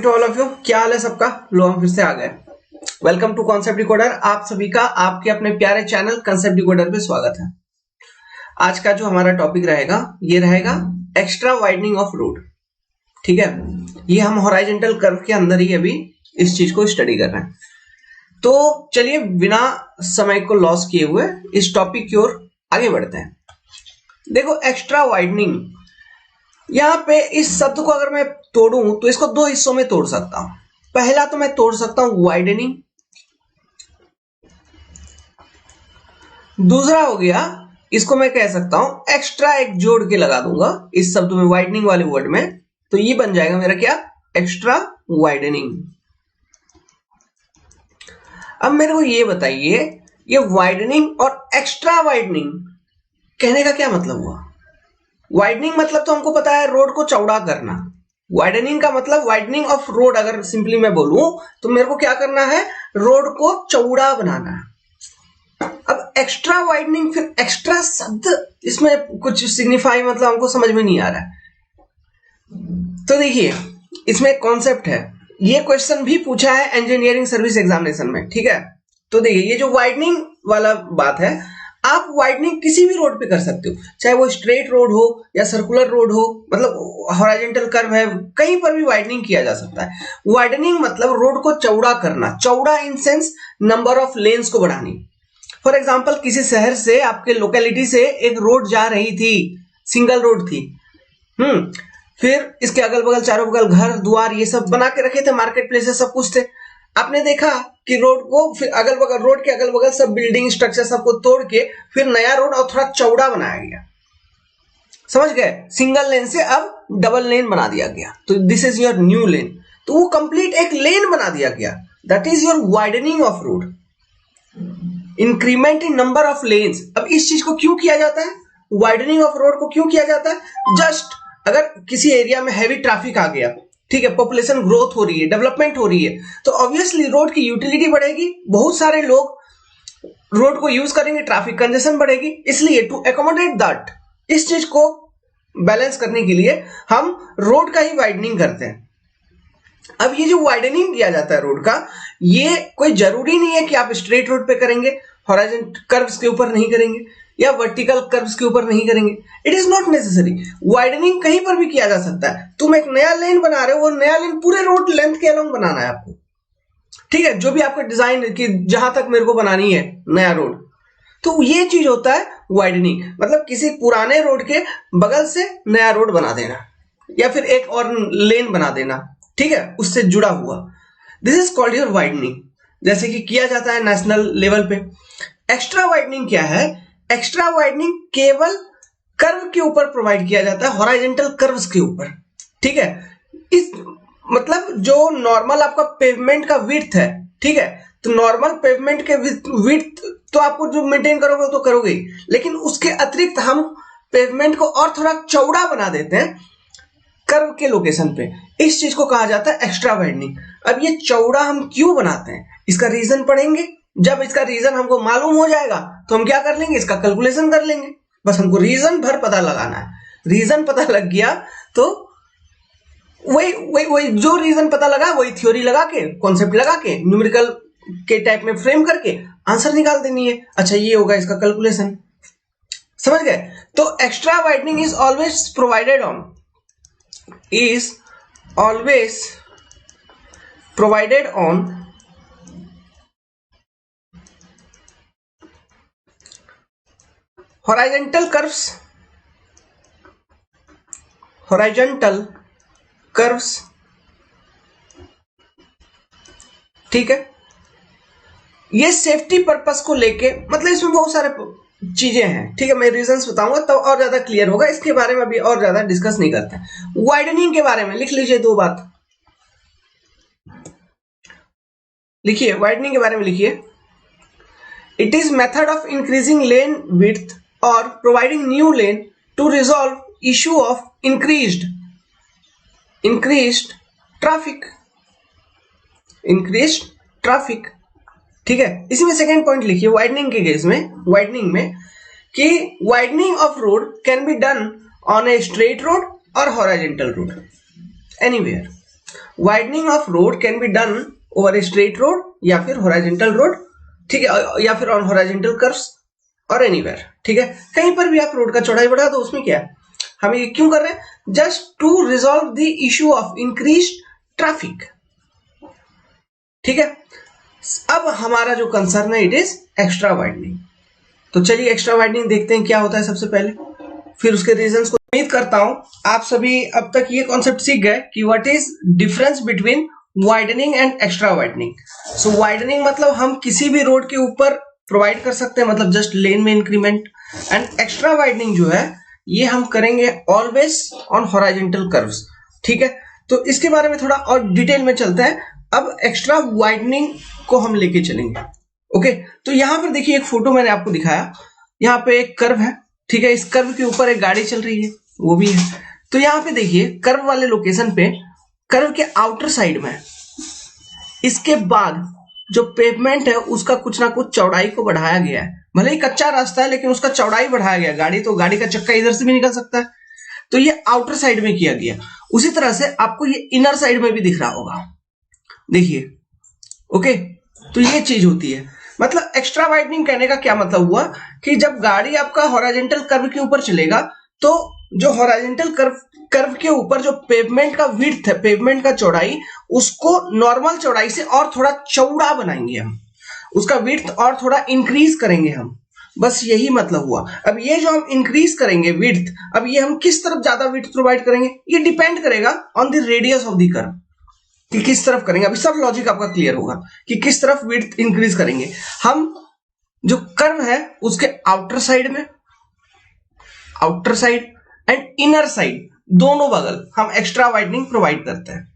To all of you. क्या हाल है सबका? लो हम फिर से आ गए। Welcome to concept decoder. आप सभी का आपके अपने प्यारे चैनल कॉन्सेप्ट डिकोडर पे स्वागत है। आज का जो हमारा टॉपिक रहेगा ये रहेगा एक्स्ट्रा वाइडनिंग ऑफ रोड। ठीक है, ये हम हॉराइजॉन्टल कर्व के अंदर ही अभी इस चीज को स्टडी कर रहे हैं। तो चलिए बिना समय को लॉस किए हुए इस टॉपिक की ओर आगे बढ़ते हैं। देखो, एक्स्ट्रा वाइडनिंग, यहां पे इस शब्द को अगर मैं तोड़ूं तो इसको दो हिस्सों में तोड़ सकता हूं। पहला तो मैं तोड़ सकता हूं वाइडनिंग, दूसरा हो गया इसको मैं कह सकता हूं एक्स्ट्रा, एक जोड़ के लगा दूंगा इस शब्द में, वाइडनिंग वाले वर्ड में, तो ये बन जाएगा मेरा क्या? Extra widening. अब मेरे को ये बताइए, ये वाइडनिंग और एक्स्ट्रा वाइडनिंग कहने का क्या मतलब हुआ? वाइडनिंग मतलब तो हमको पता है रोड को चौड़ा करना। वाइडनिंग का मतलब वाइडनिंग ऑफ रोड, अगर सिंपली मैं बोलूं तो मेरे को क्या करना है? रोड को चौड़ा बनाना है। अब एक्स्ट्रा वाइडनिंग, फिर एक्स्ट्रा शब्द इसमें कुछ सिग्निफाई मतलब हमको समझ में नहीं आ रहा है। तो देखिए, इसमें एक कॉन्सेप्ट है, ये क्वेश्चन भी पूछा है इंजीनियरिंग सर्विस एग्जामिनेशन में। ठीक है, तो देखिए ये जो वाइडनिंग वाला बात है, आप वाइडनिंग किसी भी रोड पे कर सकते हो, चाहे वो स्ट्रेट रोड हो या सर्कुलर रोड हो, मतलब हॉरिजॉन्टल कर्व है, कहीं पर भी वाइडनिंग किया जा सकता है। वाइडनिंग मतलब रोड को चौड़ा करना, चौड़ा in sense number of lens को बढ़ानी। फॉर एग्जांपल, किसी शहर से आपके लोकेलिटी से एक रोड जा रही थी, सिंगल रोड थी, फिर इसके अगल बगल चारों बगल घर द्वार ये सब बना के रखे थे, मार्केट प्लेसेस सब कुछ थे। आपने देखा कि रोड को फिर अगल बगल, रोड के अगल बगल सब बिल्डिंग स्ट्रक्चर सबको तोड़ के फिर नया रोड और थोड़ा चौड़ा बनाया गया। समझ गए? सिंगल लेन से अब डबल लेन बना दिया गया, तो दिस इज योर न्यू लेन। तो वो कंप्लीट एक लेन बना दिया गया, that is your widening of road, increment in number of lens. अब इस चीज को क्यों किया जाता है? वाइडनिंग ऑफ रोड को क्यों किया जाता है? जस्ट अगर किसी एरिया में हैवी ट्रैफिक आ गया, ठीक है, पॉपुलेशन ग्रोथ हो रही है, डेवलपमेंट हो रही है, तो ऑब्वियसली रोड की यूटिलिटी बढ़ेगी, बहुत सारे लोग रोड को यूज करेंगे, ट्रैफिक कंजेशन बढ़ेगी। इसलिए टू एकोमोडेट दैट, इस चीज को बैलेंस करने के लिए हम रोड का ही वाइडनिंग करते हैं। अब ये जो वाइडनिंग किया जाता है रोड का, ये कोई जरूरी नहीं है कि आप स्ट्रेट रोड पे करेंगे, हॉरिजॉन्टल कर्व्स के ऊपर नहीं करेंगे या वर्टिकल कर्व्स के ऊपर नहीं करेंगे। It is not necessary. Widening कहीं पर भी किया जा सकता है। तुम एक नया लेन बना रहे हो, वो नया लेन पूरे रोड लेंथ के अलोंग बनाना है आपको, ठीक है, जो भी आपका डिजाइन कि जहां तक मेरे को बनानी है नया रोड, तो ये चीज होता है वाइडनिंग। मतलब किसी पुराने रोड के बगल से नया रोड बना देना या फिर एक और लेन बना देना, ठीक है, उससे जुड़ा हुआ। This is called your widening, जैसे कि किया जाता है नेशनल लेवल पे। एक्स्ट्रा वाइडनिंग क्या है? एक्स्ट्रा वाइडनिंग केवल कर्व के ऊपर प्रोवाइड किया जाता है, हॉरिजॉन्टल कर्व्स के ऊपर, ठीक है। इस मतलब जो नॉर्मल आपका पेवमेंट का विड्थ है, ठीक है, तो नॉर्मल पेवमेंट के विड्थ तो आपको जो मेंटेन करोगे तो करोगे ही, लेकिन उसके अतिरिक्त हम पेवमेंट को और थोड़ा चौड़ा बना देते हैं कर्व के लोकेशन पे। इस चीज को कहा जाता है एक्स्ट्रा वाइडनिंग। अब ये चौड़ा हम क्यों बनाते हैं, इसका रीजन पढ़ेंगे। जब इसका रीजन हमको मालूम हो जाएगा तो हम क्या कर लेंगे? इसका कैलकुलेशन कर लेंगे। बस हमको रीजन भर पता लगाना है। रीजन पता लग गया तो वही जो रीजन पता लगा वही थ्योरी लगा के, कॉन्सेप्ट लगा के, न्यूमेरिकल के टाइप में फ्रेम करके आंसर निकाल देनी है। अच्छा, ये होगा इसका कैलकुलेशन। समझ गए? तो extra widening is always provided on, is always provided on horizontal curves, ठीक है। ये सेफ्टी पर्पस को लेके, मतलब इसमें बहुत सारे चीजें हैं, ठीक है, मैं रीजंस बताऊंगा तब और ज्यादा क्लियर होगा। इसके बारे में अभी और ज्यादा डिस्कस नहीं करते हैं। वाइडनिंग के बारे में लिख लीजिए दो बात, लिखिए वाइडनिंग के बारे में लिखिए। It is method of increasing lane width और providing new lane to resolve issue of increased traffic, ठीक है। इसी में सेकेंड पॉइंट लिखिए वाइडनिंग के केस में, वाइडनिंग में कि widening of road can be done on a straight road और horizontal road, anywhere. Widening of road can be done over a straight road या फिर हॉरिजॉन्टल रोड, ठीक है, या फिर ऑन हॉरिजॉन्टल कर्व्स और एनीवेयर, ठीक है, कहीं पर भी आप रोड का चौड़ाई बढ़ा दो, उसमें क्या है, हम ये क्यों कर रहे हैं, just to resolve the issue of increase traffic, ठीक है। अब हमारा जो कंसर्न है इट इज एक्स्ट्रा वाइडनिंग। तो चलिए एक्स्ट्रा वाइडनिंग देखते हैं क्या होता है सबसे पहले, फिर उसके रीजंस को। उम्मीद करता हूं आप सभी अब तक ये कॉन्सेप्ट सीख गए कि what is difference between widening and extra widening. So widening मतलब हम किसी भी रोड के ऊपर प्रोवाइड कर सकते हैं, मतलब जस्ट लेन में इंक्रीमेंट, एंड एक्स्ट्रा वाइडनिंग जो है ये हम करेंगे ऑलवेज ऑन हॉरिजॉन्टल कर्व्स, ठीक है। तो इसके बारे में थोड़ा और डिटेल में चलते हैं। अब एक्स्ट्रा वाइडनिंग को हम लेके चलेंगे, ओके। तो यहां पर देखिए एक फोटो मैंने आपको दिखाया, यहाँ पे एक कर्व है, ठीक है, इस कर्व के ऊपर एक गाड़ी चल रही है वो भी है। तो यहाँ पे देखिए कर्व वाले लोकेशन पे, कर्व के आउटर साइड में, इसके बाद जो पेवमेंट है उसका कुछ ना कुछ चौड़ाई को बढ़ाया गया है, भले ही कच्चा रास्ता है लेकिन उसका चौड़ाई बढ़ाया गया, गाड़ी का चक्का इधर से भी निकल सकता है, तो ये आउटर साइड में किया गया। उसी तरह से आपको ये इनर साइड में भी दिख रहा होगा, देखिए, ओके। तो ये चीज होती है, मतलब एक्स्ट्रा वाइडनिंग कहने का क्या मतलब हुआ कि जब गाड़ी आपका हॉरिजॉन्टल कर्व के ऊपर चलेगा तो जो हॉरिजॉन्टल कर्व के ऊपर जो पेवमेंट का विड्थ है, पेवमेंट का चौड़ाई, उसको नॉर्मल चौड़ाई से और थोड़ा चौड़ा बनाएंगे हम, उसका विड्थ और थोड़ा इंक्रीज करेंगे हम, बस यही मतलब हुआ। अब ये जो हम इंक्रीज करेंगे विड्थ, अब ये हम किस तरफ ज्यादा विड्थ प्रोवाइड करेंगे, ये डिपेंड करेगा on the radius of the curve कि किस तरफ करेंगे। अभी सब लॉजिक आपका क्लियर होगा कि किस तरफ विड्थ इंक्रीज करेंगे हम। जो कर्व है उसके आउटर साइड में, outer side and inner side दोनों बगल हम एक्स्ट्रा वाइडनिंग प्रोवाइड करते हैं।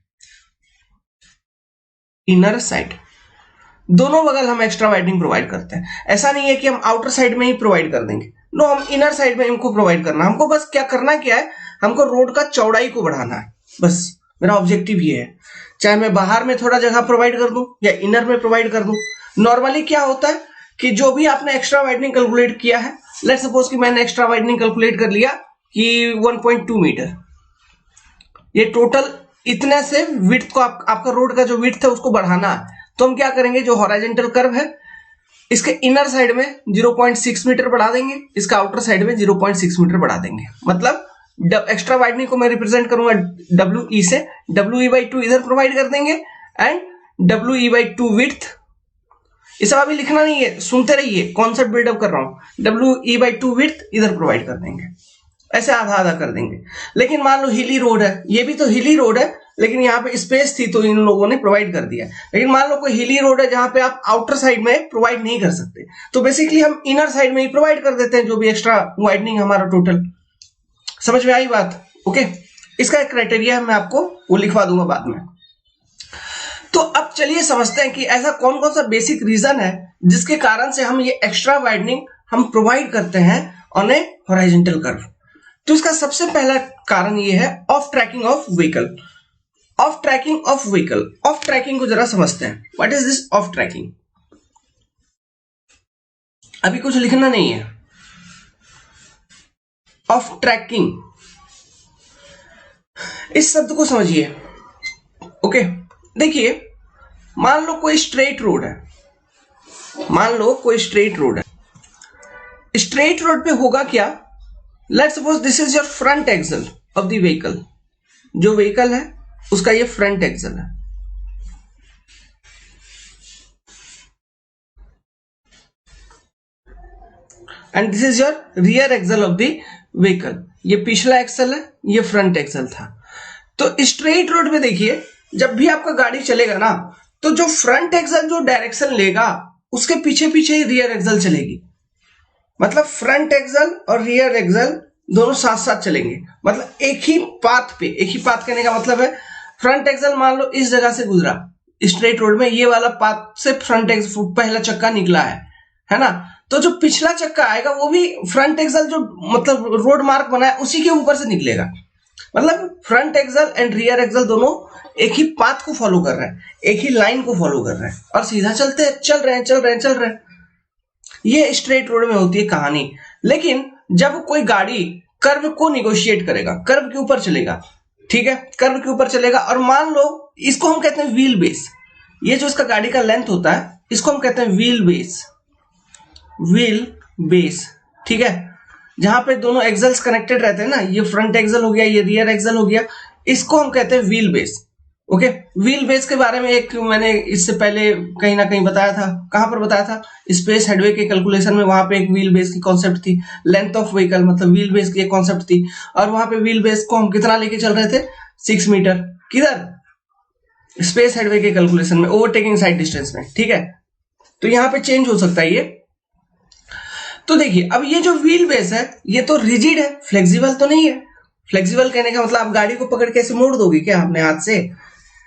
इनर साइड दोनों बगल हम एक्स्ट्रा वाइडनिंग प्रोवाइड करते हैं। ऐसा नहीं है कि हम आउटर साइड में ही प्रोवाइड कर देंगे, नो, हम इनर साइड में इनको प्रोवाइड करना, हमको बस क्या करना क्या है, हमको रोड का चौड़ाई को बढ़ाना है, बस मेरा ऑब्जेक्टिव ये है। चाहे मैं बाहर में थोड़ा जगह प्रोवाइड कर दूं या इनर में प्रोवाइड कर दूं। नॉर्मली क्या होता है कि जो भी आपने एक्स्ट्रा वाइडनिंग कैलकुलेट किया है, लेट्स सपोज कि मैंने एक्स्ट्रा वाइडनिंग कैलकुलेट कर लिया कि 1.2 मीटर, ये टोटल इतने से विड्थ को आपका रोड का जो विड्थ है उसको बढ़ाना है, तो हम क्या करेंगे, जो हॉरिजॉन्टल कर्व है इसके इनर साइड में 0.6 मीटर बढ़ा देंगे, इसका आउटर साइड में 0.6 मीटर बढ़ा देंगे। मतलब एक्स्ट्रा वाइडनिंग को मैं रिप्रेजेंट करूंगा WE से, WE/2 इधर प्रोवाइड कर देंगे एंड WE/2 विड्थ। ये सब अभी लिखना नहीं है, सुनते रहिए, कॉन्सेप्ट बिल्डअप कर रहा हूं। WE/2 विड्थ इधर प्रोवाइड कर देंगे, ऐसे आधा आधा कर देंगे। लेकिन मान लो हिली रोड है, ये भी तो हिली रोड है लेकिन यहाँ पे स्पेस थी तो इन लोगों ने प्रोवाइड कर दिया। लेकिन मान लो कोई हिली रोड है जहां पे आप आउटर साइड में प्रोवाइड नहीं कर सकते, तो बेसिकली हम इनर साइड में ही प्रोवाइड कर देते हैं जो भी एक्स्ट्रा वाइडनिंग हमारा टोटल। समझ में आई बात, ओके। इसका एक क्राइटेरिया मैं आपको वो लिखवा दूंगा बाद में। तो अब चलिए समझते हैं कि ऐसा कौन कौन सा बेसिक रीजन है जिसके कारण से हम ये एक्स्ट्रा वाइडनिंग हम प्रोवाइड करते हैं ऑन ए हॉरिजॉन्टल कर्व। तो इसका सबसे पहला कारण ये है off tracking of vehicle. Off tracking of vehicle, off tracking को जरा समझते हैं। What is this off tracking? अभी कुछ लिखना नहीं है। ऑफ ट्रैकिंग, इस शब्द को समझिए, ओके। देखिए, मान लो कोई स्ट्रेट रोड है, मान लो कोई स्ट्रेट रोड है, स्ट्रेट रोड पे होगा क्या, let's suppose this is your front axle of the vehicle, जो व्हीकल है उसका ये फ्रंट एक्सल है, and this is your rear axle of the vehicle, ये पिछला एक्सल है, ये फ्रंट एक्सल था। तो स्ट्रेट रोड पे देखिए, जब भी आपका गाड़ी चलेगा ना, तो जो फ्रंट एक्सल जो डायरेक्शन लेगा उसके पीछे पीछे ही रियर एक्सल चलेगी। मतलब फ्रंट एक्सल और रियर एक्सल दोनों साथ साथ चलेंगे, मतलब एक ही पाथ पे। एक ही पाथ कहने का मतलब है, फ्रंट एक्सल मान लो इस जगह से गुजरा स्ट्रेट रोड में, ये वाला पाथ से फ्रंट एक्सल पहला चक्का निकला है ना, तो जो पिछला चक्का आएगा वो भी फ्रंट एक्सल जो मतलब रोड मार्क बना है उसी के ऊपर से निकलेगा। मतलब front axle and rear axle दोनों एक ही पाथ को फॉलो कर रहे हैं, एक ही लाइन को फॉलो कर रहे हैं और सीधा चल रहे हैं। ये स्ट्रेट रोड में होती है कहानी। लेकिन जब कोई गाड़ी कर्व को निगोशिएट करेगा, कर्व के ऊपर चलेगा, ठीक है, कर्व के ऊपर चलेगा, और मान लो इसको हम कहते हैं व्हील बेस। ये जो इसका गाड़ी का लेंथ होता है इसको हम कहते हैं व्हील बेस, व्हील बेस, ठीक है। जहां पे दोनों एक्सल्स कनेक्टेड रहते हैं ना, ये फ्रंट एक्सल हो गया, ये रियर एक्सल हो गया, इसको हम कहते हैं wheel base. Okay, wheel base के बारे में एक मैंने इससे पहले कहीं ना कहीं बताया था। कहां पर बताया था? स्पेस हेडवे के कैलकुलेशन में, वहां पे एक व्हील बेस की कॉन्सेप्ट थी। लेंथ ऑफ व्हीकल मतलब व्हील बेस की एक कॉन्सेप्ट थी, और वहां पे व्हील बेस को हम कितना लेके चल रहे थे? 6 मीटर। किधर? स्पेस हेडवे के कैलकुलेशन में, ओवरटेकिंग साइड डिस्टेंस में, ठीक है। तो यहां पे चेंज हो सकता है ये। तो देखिए, अब ये जो व्हील बेस है ये तो रिजिड है, फ्लेक्सिबल तो नहीं है। फ्लेक्सिबल कहने का मतलब आप गाड़ी को पकड़ के ऐसे मोड़ दोगे क्या अपने हाथ से?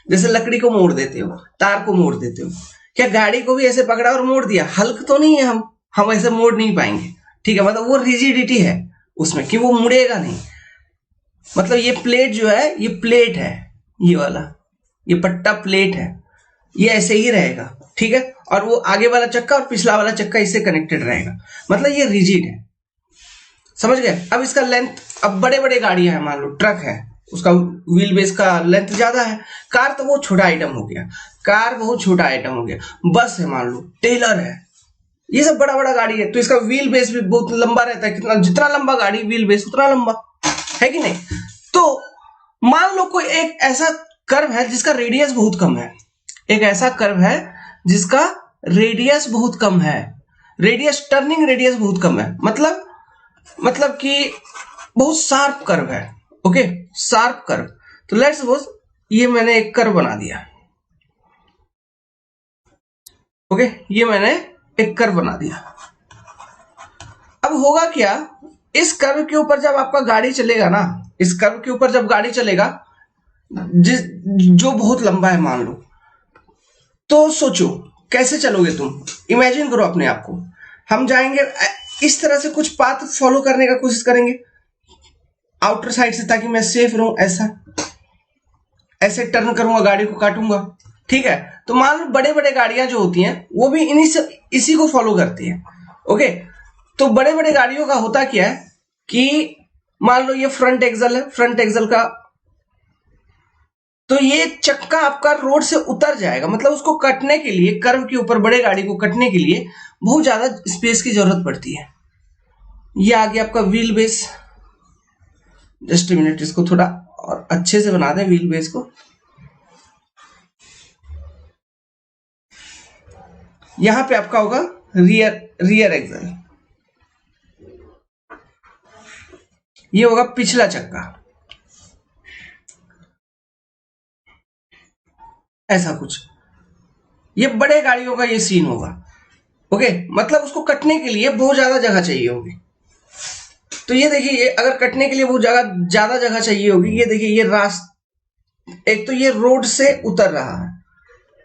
जैसे लकड़ी को मोड़ देते हो, तार को मोड़ देते हो, क्या गाड़ी को भी ऐसे पकड़ा और मोड़ दिया? हल्क तो नहीं है, हम ऐसे मोड़ नहीं पाएंगे, ठीक है। मतलब वो रिजिडिटी है उसमें कि वो मुड़ेगा नहीं। मतलब ये प्लेट जो है, ये प्लेट है, ये वाला, ये पट्टा प्लेट है, ये ऐसे ही रहेगा, ठीक है। और वो आगे वाला चक्का और पिछला वाला चक्का इससे कनेक्टेड रहेगा, मतलब ये रिजिड है। समझ गए? अब इसका लेंथ, अब बड़े बड़े गाड़ियां हैं, मान लो ट्रक है, उसका व्हील बेस का लेंथ ज्यादा है। कार तो बहुत छोटा आइटम हो गया, कार बहुत छोटा आइटम हो गया। बस है, मान लो टेलर है, ये सब बड़ा बड़ा गाड़ी है, तो इसका व्हील बेस भी बहुत लंबा रहता है। कितना? जितना लंबा गाड़ी व्हील बेस उतना लंबा, है कि नहीं? तो मान लो कोई एक ऐसा कर्व है जिसका रेडियस बहुत कम है, एक ऐसा कर्व है जिसका रेडियस बहुत कम है, रेडियस, टर्निंग रेडियस बहुत कम है, मतलब कि बहुत शार्प कर्व है। Okay, sharp curve. तो लेट्स सपोज ये मैंने एक कर्व बना दिया। ओके, ये मैंने एक कर्व बना दिया। अब होगा क्या, इस कर्व के ऊपर जब आपका गाड़ी चलेगा ना, इस कर्व के ऊपर जब गाड़ी चलेगा, जो बहुत लंबा है मान लो, तो सोचो कैसे चलोगे तुम, इमेजिन करो अपने आप को। हम जाएंगे इस तरह से, कुछ पाथ फॉलो करने का कोशिश करेंगे आउटर साइड से, ताकि मैं सेफ रहूं। ऐसे टर्न करूंगा, गाड़ी को काटूंगा, ठीक है। तो मान लो बड़े बड़े गाड़ियां जो होती हैं वो भी इसी को फॉलो करती हैं। ओके, तो बड़े बड़े गाड़ियों का होता क्या है कि मान लो ये फ्रंट एक्सल है, फ्रंट एक्सल का, तो ये चक्का आपका रोड से उतर जाएगा। मतलब उसको कटने के लिए, कर्व के ऊपर बड़े गाड़ी को कटने के लिए बहुत ज्यादा स्पेस की जरूरत पड़ती है। ये आ गया आपका व्हील बेस। जस्ट मिनट, इसको थोड़ा और अच्छे से बना दें व्हील बेस को। यहां पे आपका होगा रियर एक्सल, ये होगा पिछला चक्का, ऐसा कुछ। ये बड़े गाड़ियों का ये सीन होगा। ओके, मतलब उसको कटने के लिए बहुत ज्यादा जगह चाहिए होगी। तो ये देखिए, ये अगर कटने के लिए बहुत ज्यादा जगह चाहिए होगी, ये देखिए ये एक तो ये रोड से उतर रहा है,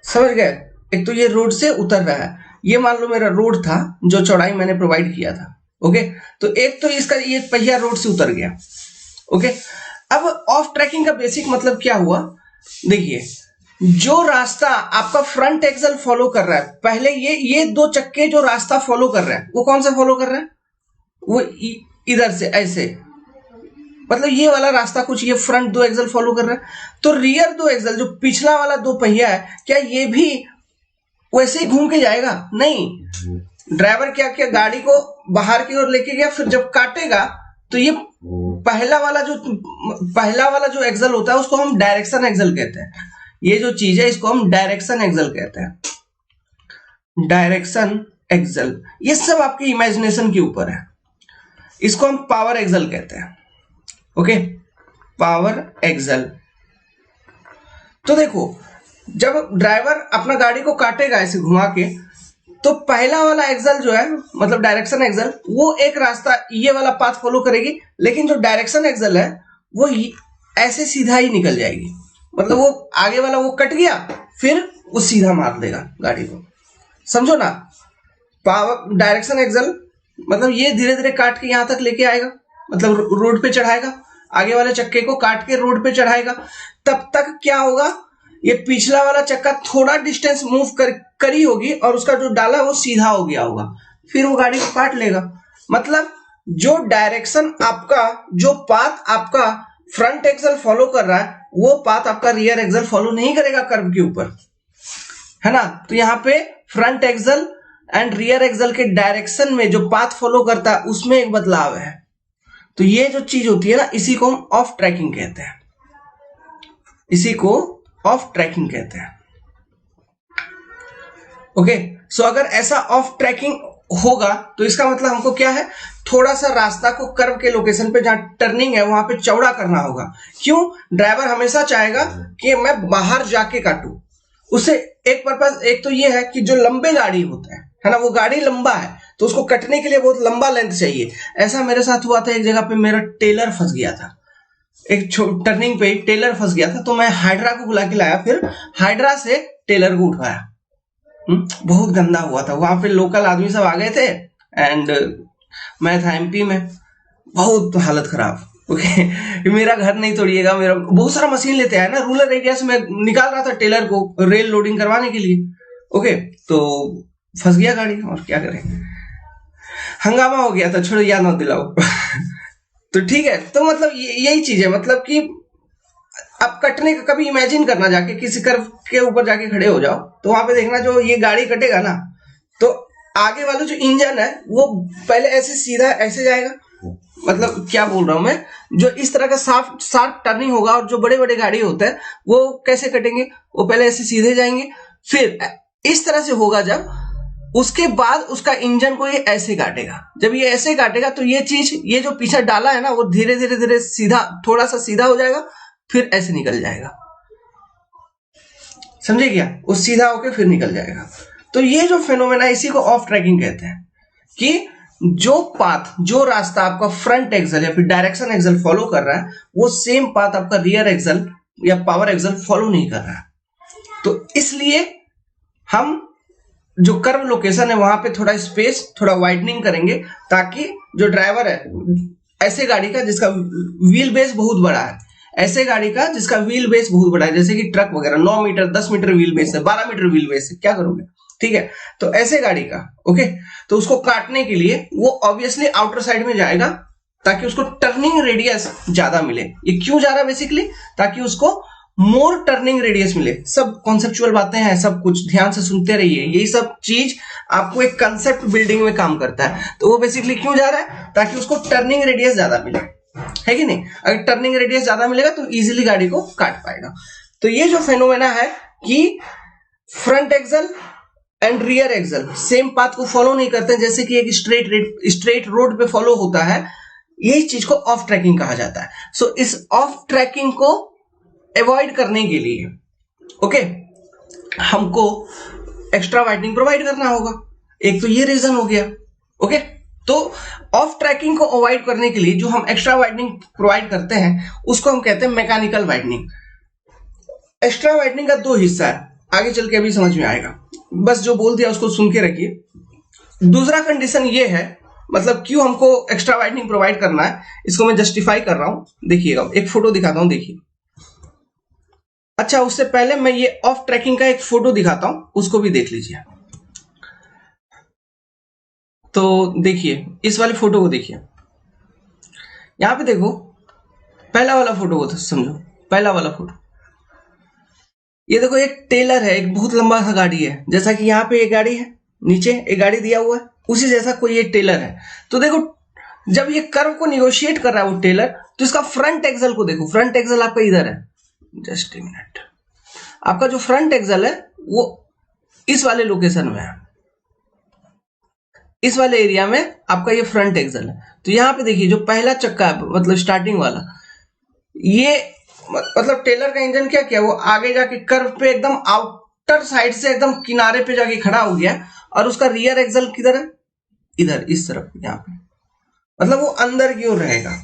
समझ गए? एक तो ये रोड से उतर रहा है, ये मान लो मेरा रोड था जो चौड़ाई मैंने प्रोवाइड किया था। ओके, तो एक तो इसका ये पहिया रोड से उतर गया। ओके, अब ऑफ ट्रैकिंग का बेसिक मतलब क्या हुआ? देखिए, जो रास्ता आपका फ्रंट एक्सल फॉलो कर रहा है, पहले ये दो चक्के जो रास्ता फॉलो कर रहे हैं, वो कौन सा फॉलो कर रहे हैं? वो इधर से ऐसे, मतलब ये वाला रास्ता कुछ ये फ्रंट दो एक्सल फॉलो कर रहा है। तो रियर दो एक्सल, जो पिछला वाला दो पहिया है, क्या ये भी वैसे ही घूम के जाएगा? नहीं। ड्राइवर क्या किया, गाड़ी को बाहर की ओर लेके गया, फिर जब काटेगा तो ये पहला वाला जो एक्सल होता है उसको हम डायरेक्शन एक्सल कहते हैं। ये जो चीज है इसको हम डायरेक्शन एक्सल कहते हैं। डायरेक्शन एक्सल, ये सब आपकी इमेजिनेशन के ऊपर है। इसको हम पावर एक्सल कहते हैं। Okay, power axle. तो देखो, जब ड्राइवर अपना गाड़ी को काटेगा ऐसे घुमा के, तो पहला वाला एक्सल जो है, मतलब डायरेक्शन एक्सल, वो एक रास्ता ये वाला पाथ फॉलो करेगी, लेकिन जो डायरेक्शन एक्सल है वो ऐसे सीधा ही निकल जाएगी। मतलब वो आगे वाला वो कट गया, फिर वो सीधा मार देगा गाड़ी को, समझो ना। पावर डायरेक्शन एक्सल मतलब ये धीरे धीरे काट के यहां तक लेके आएगा, मतलब रोड पे चढ़ाएगा, आगे वाले चक्के को काट के रोड पे चढ़ाएगा। तब तक क्या होगा, ये पिछला वाला चक्का थोड़ा डिस्टेंस मूव करी होगी और उसका जो डाला वो सीधा हो गया होगा, फिर वो गाड़ी को काट लेगा। मतलब जो डायरेक्शन आपका, जो पाथ आपका फ्रंट एक्सल फॉलो कर रहा है, वो पाथ आपका रियर एक्सल फॉलो नहीं करेगा कर्व के ऊपर, है ना। तो यहाँ पे front axle and rear axle के डायरेक्शन में जो पाथ फॉलो करता है उसमें एक बदलाव है। तो ये जो चीज होती है ना, इसी को हम ऑफ ट्रैकिंग कहते हैं, इसी को ऑफ ट्रैकिंग कहते हैं। ओके, सो अगर ऐसा ऑफ ट्रैकिंग होगा तो इसका मतलब हमको क्या है, थोड़ा सा रास्ता को कर्व के लोकेशन पे जहां टर्निंग है वहां पे चौड़ा करना होगा। क्यों? ड्राइवर हमेशा चाहेगा कि मैं बाहर जाके काटूं। उसे एक पर्पस, एक तो ये है कि जो लंबे गाड़ी होता है ना, वो गाड़ी लंबा है तो उसको कटने के लिए बहुत लंबा लेंथ चाहिए। ऐसा मेरे साथ हुआ था, एक जगह पे मेरा टेलर फंस गया था, एक टर्निंग पे टेलर फंस गया था, तो मैं हाइड्रा को बुला के लाया, फिर हाइड्रा से टेलर को उठवाया। बहुत गंदा हुआ था। वहां पे लोकल आदमी सब आ गए थे एंड मैं था एमपी में, बहुत हालत खराब। ओके, मेरा घर नहीं तोड़िएगा, मेरा बहुत सारा मशीन लेते हैं ना, रूरल एरिया से मैं निकाल रहा था टेलर को रेल लोडिंग करवाने के लिए। ओके, तो फंस गया गाड़ी, और क्या करें, हंगामा हो गया था, छोड़ो याद मत दिलाओ। तो ठीक है, तो मतलब यही चीज है, मतलब कि आप कटने का कभी इमेजिन करना, जाके किसी कर्व के ऊपर जाके खड़े हो जाओ तो वहां पे देखना जो ये गाड़ी कटेगा ना, तो आगे वाला जो इंजन है वो पहले ऐसे सीधा ऐसे जाएगा, मतलब क्या बोल रहा हूं मैं, जो इस तरह का शार्प टर्निंग होगा, और जो बड़े बड़े गाड़ी होते हैं वो कैसे कटेंगे, वो पहले ऐसे सीधे जाएंगे, फिर इस तरह से होगा जब, उसके बाद उसका इंजन को ये ऐसे काटेगा। जब ये ऐसे काटेगा तो ये चीज, ये जो पीछे डाला है ना, वो धीरे धीरे धीरे सीधा, थोड़ा सा सीधा हो जाएगा, फिर ऐसे निकल जाएगा, समझे क्या, वो सीधा होके फिर निकल जाएगा। तो ये जो फेनोमेना, इसी को ऑफ ट्रैकिंग कहते हैं, कि जो पाथ, जो रास्ता आपका फ्रंट एक्सल या फिर डायरेक्शन एक्सल फॉलो कर रहा है, वो सेम पाथ आपका रियर एक्सल या पावर एक्सल फॉलो नहीं कर रहा है। तो इसलिए हम जो कर्व लोकेशन है वहां पे थोड़ा स्पेस, थोड़ा वाइडनिंग करेंगे, ताकि जो ड्राइवर है, ऐसे गाड़ी का जिसका व्हील बेस बहुत बड़ा है, ऐसे गाड़ी का जिसका व्हील बेस बहुत बड़ा है, जैसे कि ट्रक वगैरह 9 मीटर 10 मीटर व्हील बेस है, 12 मीटर व्हील बेस है, क्या करोगे, ठीक है। तो ऐसे गाड़ी का, ओके, तो उसको काटने के लिए वो ऑब्वियसली आउटर साइड में जाएगा, ताकि उसको टर्निंग रेडियस ज्यादा मिले। ये क्यों जा रहा है बेसिकली, ताकि उसको मोर टर्निंग रेडियस मिले। सब कॉन्सेप्चुअल बातें हैं, सब कुछ ध्यान से सुनते रहिए, यही सब चीज आपको एक कंसेप्ट बिल्डिंग में काम करता है। तो वो बेसिकली क्यों जा रहा है, ताकि उसको टर्निंग रेडियस ज्यादा मिले, है कि नहीं। अगर टर्निंग रेडियस ज्यादा मिलेगा तो इजीली गाड़ी को काट पाएगा। तो ये जो फेनोमेना है कि front axle and rear axle same path को फॉलो नहीं करते, जैसे कि एक स्ट्रेट रोड पे फॉलो होता है, यही चीज को ऑफ ट्रैकिंग कहा जाता है। सो इस ऑफ ट्रैकिंग को अवॉइड करने के लिए, ओके, हमको एक्स्ट्रा वाइडनिंग प्रोवाइड करना होगा। एक तो ये रीजन हो गया, ओके। तो ऑफ ट्रैकिंग को अवॉइड करने के लिए जो हम एक्स्ट्रा वाइडनिंग प्रोवाइड करते हैं उसको हम कहते हैं मैकेनिकल वाइडनिंग। एक्स्ट्रा वाइडनिंग का 2 हिस्सा है, आगे चल के अभी समझ में आएगा, बस जो बोल दिया उसको सुन के रखिए। दूसरा कंडीशन ये है, मतलब क्यों हमको एक्स्ट्रा वाइडनिंग प्रोवाइड करना है, इसको मैं जस्टिफाई कर रहा हूं। देखिएगा, एक फोटो दिखाता हूं, देखिए। अच्छा, उससे पहले मैं ये ऑफ ट्रैकिंग का एक फोटो दिखाता हूं, उसको भी देख लीजिए। तो देखिए, इस वाले फोटो को देखिए, यहां पे देखो, पहला वाला फोटो को समझो, पहला वाला फोटो, ये देखो एक टेलर है, एक बहुत लंबा सा गाड़ी है, जैसा कि यहाँ पे एक गाड़ी है, नीचे एक गाड़ी दिया हुआ है, उसी जैसा कोई एक टेलर है। तो देखो, जब ये कर्व को निगोशिएट कर रहा है वो टेलर, तो इसका फ्रंट एक्सल को देखो, फ्रंट एक्सल आपका इधर है, जस्ट ए मिनट, आपका जो फ्रंट एक्सल है वो इस वाले लोकेशन में है, इस वाले एरिया में आपका ये फ्रंट एक्सल है। तो यहां पे देखिए, जो पहला चक्का है, मतलब स्टार्टिंग वाला, ये मतलब टेलर का इंजन क्या किया, वो आगे जाके कर्व पे एकदम आउटर साइड से एकदम किनारे पे जाके खड़ा हो गया, और उसका रियर एक्सल किधर है, इधर, इस तरफ, यहाँ पे, मतलब वो अंदर की ओर रहेगा,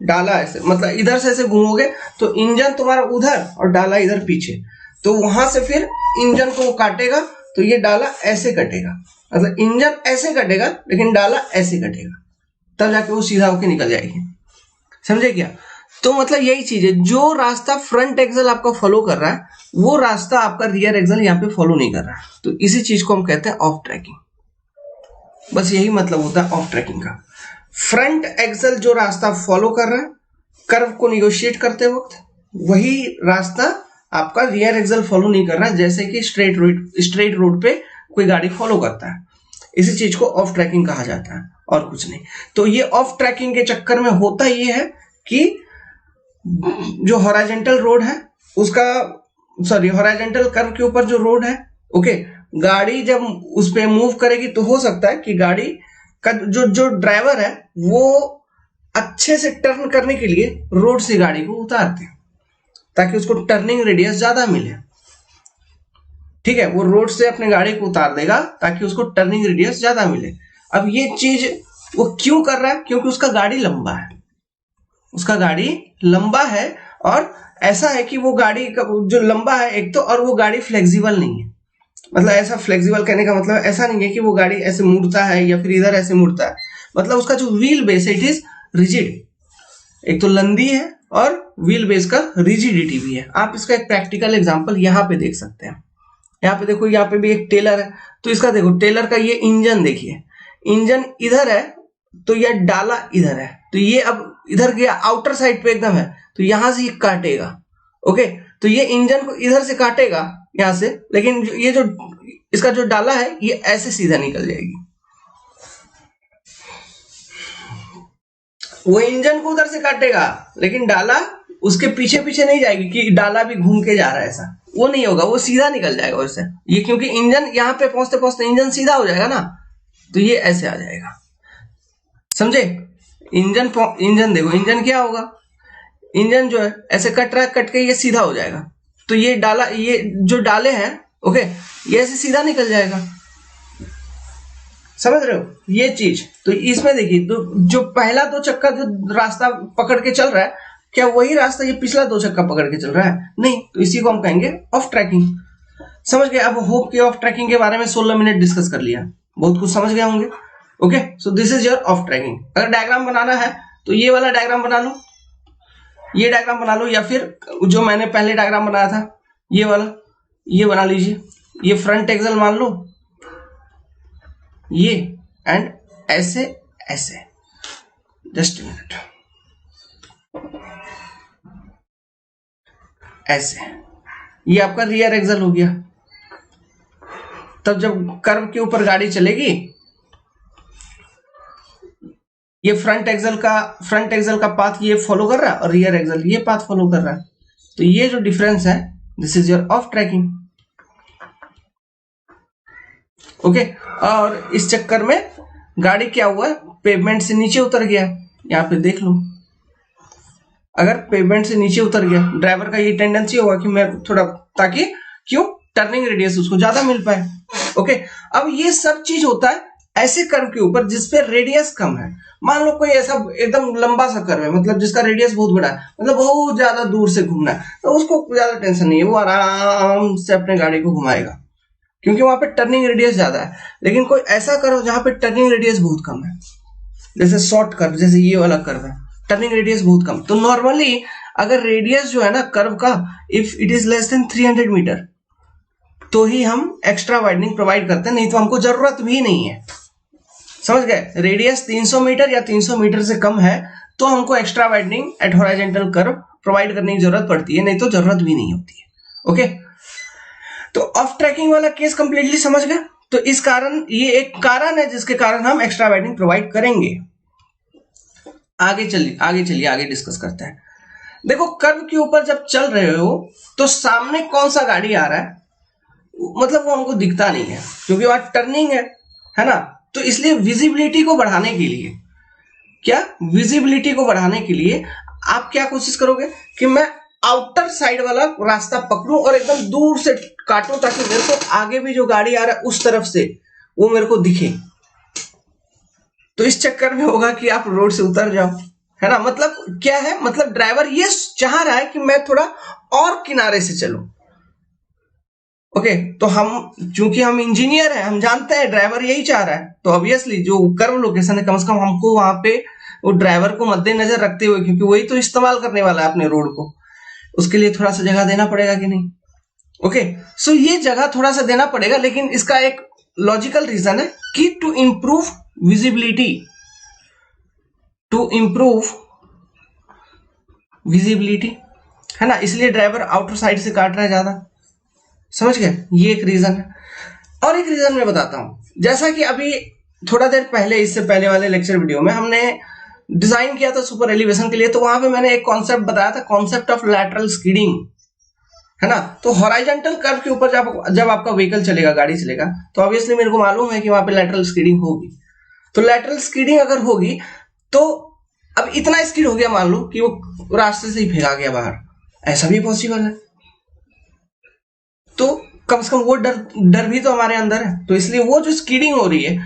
डाला ऐसे, मतलब इधर से ऐसे घूमोगे तो इंजन तुम्हारा उधर और डाला इधर पीछे, तो वहां से फिर इंजन को वो काटेगा, तो ये डाला ऐसे कटेगा, मतलब इंजन ऐसे कटेगा लेकिन डाला ऐसे कटेगा, तब जाके वो सीधा होके निकल जाएगी, समझे क्या। तो मतलब यही चीज है, जो रास्ता फ्रंट एक्सल आपका फॉलो कर रहा है वो रास्ता आपका रियर एक्सल यहाँ पे फॉलो नहीं कर रहा है, तो इसी चीज को हम कहते हैं ऑफ ट्रैकिंग। बस यही मतलब होता है ऑफ ट्रैकिंग का। फ्रंट एक्सल जो रास्ता फॉलो कर रहा है कर्व को निगोशिएट करते वक्त, वही रास्ता आपका रियर एक्सल फॉलो नहीं कर रहा है, जैसे कि स्ट्रेट रोड पे कोई गाड़ी फॉलो करता है। इसी चीज को ऑफ ट्रैकिंग कहा जाता है और कुछ नहीं। तो ये ऑफ ट्रैकिंग के चक्कर में होता ये है कि जो हॉरिजॉन्टल रोड है उसका, सॉरी हॉरिजॉन्टल कर्व के ऊपर जो रोड है, ओके, गाड़ी जब उस पे मूव करेगी तो हो सकता है कि गाड़ी का जो ड्राइवर है वो अच्छे से टर्न करने के लिए रोड से गाड़ी को उतारते हैं ताकि उसको टर्निंग रेडियस ज्यादा मिले। ठीक है, वो रोड से अपने गाड़ी को उतार देगा ताकि उसको टर्निंग रेडियस ज्यादा मिले। अब ये चीज वो क्यों कर रहा है? क्योंकि उसका गाड़ी लंबा है, उसका गाड़ी लंबा है और ऐसा है कि वो गाड़ी का जो लंबा है एक तो, और वो गाड़ी फ्लेक्सिबल नहीं है। मतलब ऐसा फ्लेक्सिबल कहने का मतलब ऐसा नहीं है कि वो गाड़ी ऐसे मुड़ता है या फिर इधर ऐसे मुड़ता है, मतलब उसका जो व्हील बेस है इट इज रिजिड, एक तो लंदी है और व्हील बेस का रिजिडिटी भी है। आप इसका एक प्रैक्टिकल एग्जांपल यहाँ पे देख सकते हैं। यहाँ पे देखो, यहाँ पे भी एक टेलर है, तो इसका देखो टेलर का ये इंजन देखिए, इंजन इधर है तो ये डाला इधर है, तो ये अब इधर गया आउटर साइड पे एकदम है, तो यहां से ये काटेगा। ओके, तो ये इंजन को इधर से काटेगा यहां से, लेकिन ये जो इसका जो डाला है ये ऐसे सीधा निकल जाएगी। वो इंजन को उधर से काटेगा लेकिन डाला उसके पीछे पीछे नहीं जाएगी कि डाला भी घूम के जा रहा है, ऐसा वो नहीं होगा, वो सीधा निकल जाएगा उससे। ये क्योंकि इंजन यहाँ पे पहुंचते पहुंचते इंजन सीधा हो जाएगा ना, तो ये ऐसे आ जाएगा, समझे? इंजन देखो, इंजन क्या होगा, इंजन जो है ऐसे कट रहा है, कट के ये सीधा हो जाएगा, तो ये डाला, ये जो डाले हैं ओके, ये ऐसे सीधा निकल जाएगा, समझ रहे हो ये चीज? तो इसमें देखिए, तो जो पहला दो चक्का जो रास्ता पकड़ के चल रहा है, क्या वही रास्ता ये पिछला दो चक्का पकड़ के चल रहा है? नहीं, तो इसी को हम कहेंगे ऑफ ट्रैकिंग। समझ गए? अब होप के ऑफ ट्रैकिंग के बारे में 16 मिनट डिस्कस कर लिया, बहुत कुछ समझ गए होंगे। Okay, so this is your off tracking. अगर डायग्राम बनाना है तो ये वाला डायग्राम बना लो, ये डायग्राम बना लो, या फिर जो मैंने पहले डायग्राम बनाया था ये वाला, ये बना लीजिए। ये फ्रंट एक्सल मान लो, ये एंड ऐसे ऐसे, जस्ट मिनट, ऐसे, ये आपका रियर एक्सल हो गया। तब जब कर्व के ऊपर गाड़ी चलेगी, ये फ्रंट एक्सल का पाथ ये फॉलो कर रहा है और रियर एक्सल ये पाथ फॉलो कर रहा है, तो ये जो डिफरेंस है this is your off tracking. Okay, और इस चक्कर में गाड़ी क्या हुआ, पेवमेंट से नीचे उतर गया। यहाँ पे देख लो, अगर पेवमेंट से नीचे उतर गया, ड्राइवर का ये टेंडेंसी होगा कि मैं थोड़ा, ताकि क्यों, टर्निंग रेडियस उसको ज्यादा मिल पाए। ओके, अब ये सब चीज होता है ऐसे कर्व के ऊपर जिसपे रेडियस कम है। मान लो कोई ऐसा एकदम लंबा सा कर्व है, मतलब जिसका रेडियस बहुत बड़ा है, मतलब बहुत ज्यादा दूर से घूमना है, तो उसको ज्यादा टेंशन नहीं है, वो आराम से अपने गाड़ी को घुमाएगा क्योंकि वहां पे टर्निंग रेडियस ज्यादा है। लेकिन कोई ऐसा कर्व जहां पे टर्निंग रेडियस बहुत कम है, जैसे शॉर्ट कर्व, जैसे ये वाला कर्व है, टर्निंग रेडियस बहुत कम, तो नॉर्मली अगर रेडियस जो है ना कर्व का, if it is less than 300 metre, तो ही हम एक्स्ट्रा वाइडनिंग प्रोवाइड करते हैं, नहीं तो हमको जरूरत भी नहीं है। समझ गए? रेडियस 300 मीटर या 300 मीटर से कम है तो हमको extra widening at horizontal curve provide करने की जरूरत पड़ती है, नहीं तो जरूरत भी नहीं होती है। ओके, तो ऑफ ट्रैकिंग वाला केस कंप्लीटली समझ गए। तो इस कारण, ये एक कारण है जिसके कारण हम एक्स्ट्रा वाइडनिंग प्रोवाइड करेंगे। आगे चलिए आगे डिस्कस करते हैं। देखो, कर्व के ऊपर जब चल रहे हो तो सामने कौन सा गाड़ी आ रहा है, मतलब वो हमको दिखता नहीं है क्योंकि वहां टर्निंग है ना, तो इसलिए विजिबिलिटी को बढ़ाने के लिए, विजिबिलिटी को बढ़ाने के लिए आप क्या कोशिश करोगे कि मैं आउटर साइड वाला रास्ता पकड़ूं और एकदम दूर से काटूं ताकि मेरे को आगे भी जो गाड़ी आ रहा है उस तरफ से वो मेरे को दिखे। तो इस चक्कर में होगा कि आप रोड से उतर जाओ, है ना। मतलब क्या है, मतलब ड्राइवर ये चाह रहा है कि मैं थोड़ा और किनारे से चलूं। ओके, तो हम, चूंकि हम इंजीनियर हैं, हम जानते हैं ड्राइवर यही चाह रहा है, तो ऑब्वियसली जो कर्व लोकेशन है कम से कम हमको वहां पे वो ड्राइवर को मद्देनजर रखते हुए, क्योंकि वही तो इस्तेमाल करने वाला है अपने रोड को, उसके लिए थोड़ा सा जगह देना पड़ेगा कि नहीं। ओके, सो ये जगह थोड़ा सा देना पड़ेगा, लेकिन इसका एक लॉजिकल रीजन है कि टू इंप्रूव विजिबिलिटी, है ना, इसलिए ड्राइवर आउटर साइड से काट रहा है ज्यादा। समझ गए, ये एक रीजन है। और एक रीजन मैं बताता हूं, जैसा कि अभी थोड़ा देर पहले, इससे पहले वाले लेक्चर वीडियो में हमने डिजाइन किया था सुपर एलिवेशन के लिए, तो वहां पे मैंने एक कॉन्सेप्ट बताया था, कॉन्सेप्ट ऑफ लैटरल स्किडिंग, है ना। तो हॉरिजॉन्टल कर्व के ऊपर जब आपका व्हीकल चलेगा, गाड़ी चलेगा, तो ऑब्वियसली मेरे को मालूम है कि वहां पे लैटरल स्किडिंग होगी। तो लैटरल स्किडिंग अगर होगी तो अब इतना स्किड हो गया, मान लो कि वो रास्ते से ही फेंका गया बाहर, ऐसा भी पॉसिबल है। तो कम से कम वो डर भी तो हमारे अंदर है। तो इसलिए वो जो स्किडिंग हो रही है,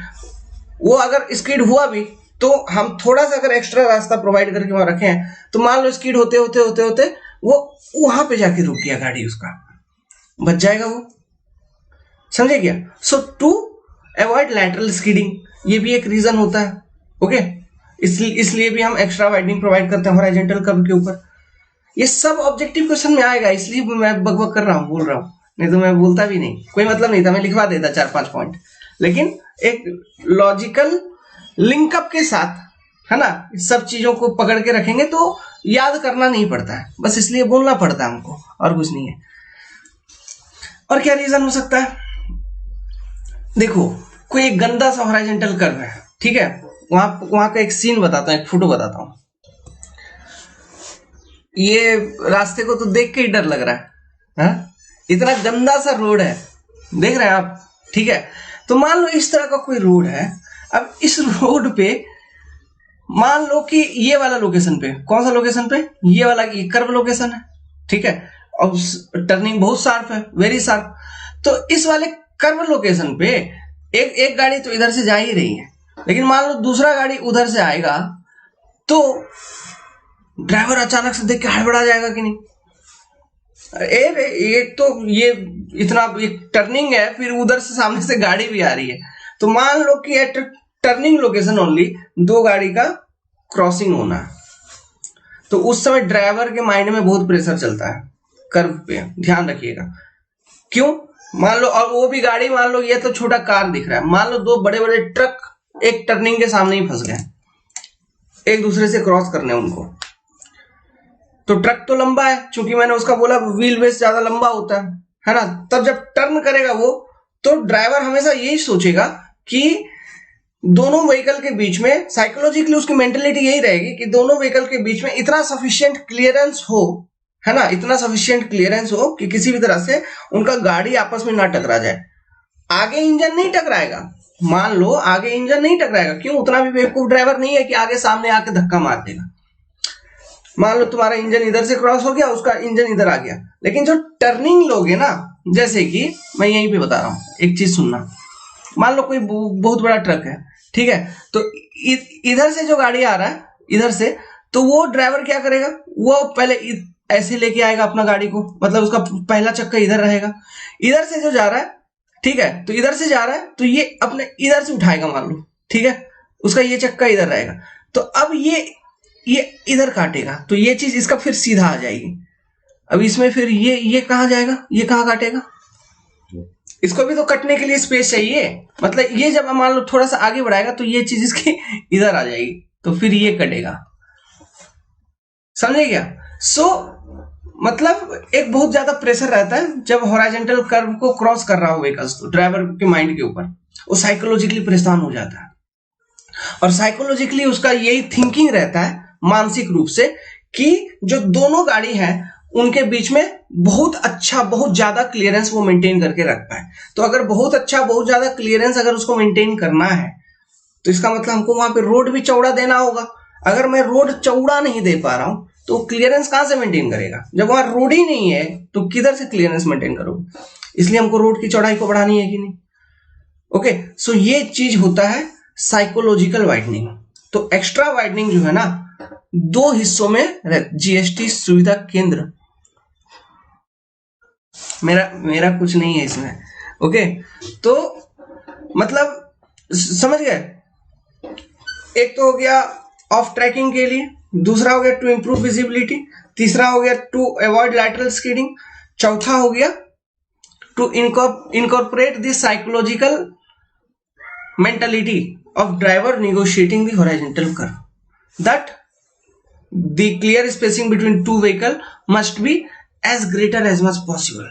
वो अगर स्किड हुआ भी तो हम थोड़ा सा अगर एक्स्ट्रा रास्ता प्रोवाइड करके वहां रखे हैं, तो मान लो स्किड होते होते होते होते वो वहां पे जाके रुक गया, गाड़ी उसका बच जाएगा वो। समझे क्या? सो टू अवॉइड लैटरल स्किडिंग, ये भी एक रीजन होता है। ओके, इसलिए भी हम एक्स्ट्रा वाइडनिंग प्रोवाइड करते हैं हॉरिजॉन्टल कर्व के ऊपर। ये सब ऑब्जेक्टिव क्वेश्चन में आएगा, इसलिए मैं बकबक कर रहा हूं, बोल रहा हूं, नहीं तो मैं बोलता भी नहीं, कोई मतलब नहीं था, मैं लिखवा देता 4-5 पॉइंट। लेकिन एक लॉजिकल लिंकअप के साथ, है ना, सब चीजों को पकड़ के रखेंगे तो याद करना नहीं पड़ता है, बस इसलिए बोलना पड़ता है हमको, और कुछ नहीं है। और क्या रीजन हो सकता है? देखो, कोई एक गंदा सा हॉरिजॉन्टल कर्व है, ठीक है, वहां का एक सीन बताता हूं, एक फोटो बताता हूं। ये रास्ते को तो देख के ही डर लग रहा है, हा? इतना गंदा सा रोड है, देख रहे हैं आप, ठीक है। तो मान लो इस तरह का कोई रोड है। अब इस रोड पे मान लो कि ये वाला लोकेशन पे, कौन सा लोकेशन पे, ये वाला कर्व लोकेशन है, ठीक है, और टर्निंग बहुत शार्प है, वेरी शार्प। तो इस वाले कर्व लोकेशन पे एक गाड़ी तो इधर से जा ही रही है, लेकिन मान लो दूसरा गाड़ी उधर से आएगा, तो ड्राइवर अचानक से देख के हड़बड़ा जाएगा कि नहीं? एक तो ये इतना टर्निंग है, फिर उधर से सामने से गाड़ी भी आ रही है। तो मान लो कि एट टर्निंग लोकेशन ओनली 2 गाड़ी का क्रॉसिंग होना है, तो उस समय ड्राइवर के माइंड में बहुत प्रेशर चलता है कर्व पे, ध्यान रखिएगा। क्यों? मान लो, और वो भी गाड़ी, मान लो ये तो छोटा कार दिख रहा है, मान लो 2 बड़े बड़े ट्रक एक टर्निंग के सामने ही फंस गए, एक दूसरे से क्रॉस करने उनको। तो ट्रक तो लंबा है, चूंकि मैंने उसका बोला व्हील बेस ज्यादा लंबा होता है ना, तब जब टर्न करेगा वो, तो ड्राइवर हमेशा यही सोचेगा कि दोनों व्हीकल के बीच में, साइकोलॉजिकली उसकी मेंटेलिटी यही रहेगी कि दोनों व्हीकल के बीच में इतना सफिशिएंट क्लियरेंस हो, है ना, इतना सफिशिएंट क्लियरेंस हो कि किसी भी तरह से उनका गाड़ी आपस में ना टकरा जाए। आगे इंजन नहीं टकराएगा, मान लो आगे इंजन नहीं टकराएगा, क्यों? उतना भी बेवकूफ ड्राइवर नहीं है कि आगे सामने आके धक्का मार देगा। मान लो तुम्हारा इंजन इधर से क्रॉस हो गया, उसका इंजन इधर आ गया, लेकिन जो टर्निंग लोगे ना, जैसे कि मैं यहीं पे बता रहा हूं, एक चीज सुनना। मान लो कोई बहुत बड़ा ट्रक है, ठीक है, तो इधर से जो गाड़ी आ रहा है, इधर से, तो वो ड्राइवर क्या करेगा, वो पहले ऐसे लेके आएगा अपना गाड़ी को, मतलब उसका पहला चक्का इधर रहेगा। इधर से जो जा रहा है, ठीक है, तो इधर से जा रहा है, तो ये अपने इधर से उठाएगा, मान लो, ठीक है, उसका ये चक्का इधर रहेगा। तो अब ये इधर काटेगा, तो ये चीज इसका फिर सीधा आ जाएगी। अब इसमें फिर ये कहां जाएगा, ये कहां काटेगा? इसको भी तो कटने के लिए स्पेस चाहिए, मतलब ये जब मान लो थोड़ा सा आगे बढ़ाएगा, तो ये चीज इसकी इधर आ जाएगी, तो फिर ये कटेगा। समझे क्या? मतलब एक बहुत ज्यादा प्रेशर रहता है जब हॉरिजॉन्टल कर्व को क्रॉस कर रहा हो व्हीकल्स, तो ड्राइवर के माइंड के ऊपर वो साइकोलॉजिकली परेशान हो जाता है, और साइकोलॉजिकली उसका यही थिंकिंग रहता है, मानसिक रूप से, कि जो दोनों गाड़ी है उनके बीच में बहुत अच्छा, बहुत ज्यादा क्लियरेंस वो मेंटेन करके रख पाए। तो अगर बहुत अच्छा, बहुत ज्यादा क्लियरेंस अगर उसको मेंटेन करना है, तो इसका मतलब हमको वहां पे रोड भी चौड़ा देना होगा। अगर मैं रोड चौड़ा नहीं दे पा रहा हूं, तो क्लियरेंस कहां से मेंटेन करेगा? जब वहां रोड ही नहीं है, तो किधर से क्लियरेंस मेंटेन करोगे? इसलिए हमको रोड की चौड़ाई को बढ़ानी है कि नहीं? ओके, सो ये चीज होता है साइकोलॉजिकल वाइडनिंग। तो एक्स्ट्रा वाइडनिंग जो है ना, 2 हिस्सों में, जीएसटी सुविधा केंद्र, मेरा कुछ नहीं है इसमें। ओके, तो मतलब समझ गए? एक तो हो गया ऑफ ट्रैकिंग के लिए, दूसरा हो गया टू इंप्रूव विजिबिलिटी, तीसरा हो गया टू अवॉइड लैटरल स्किडिंग, चौथा हो गया to incorporate the psychological mentality of driver negotiating the horizontal curve, that the clear spacing between 2 vehicle must be as greater as much possible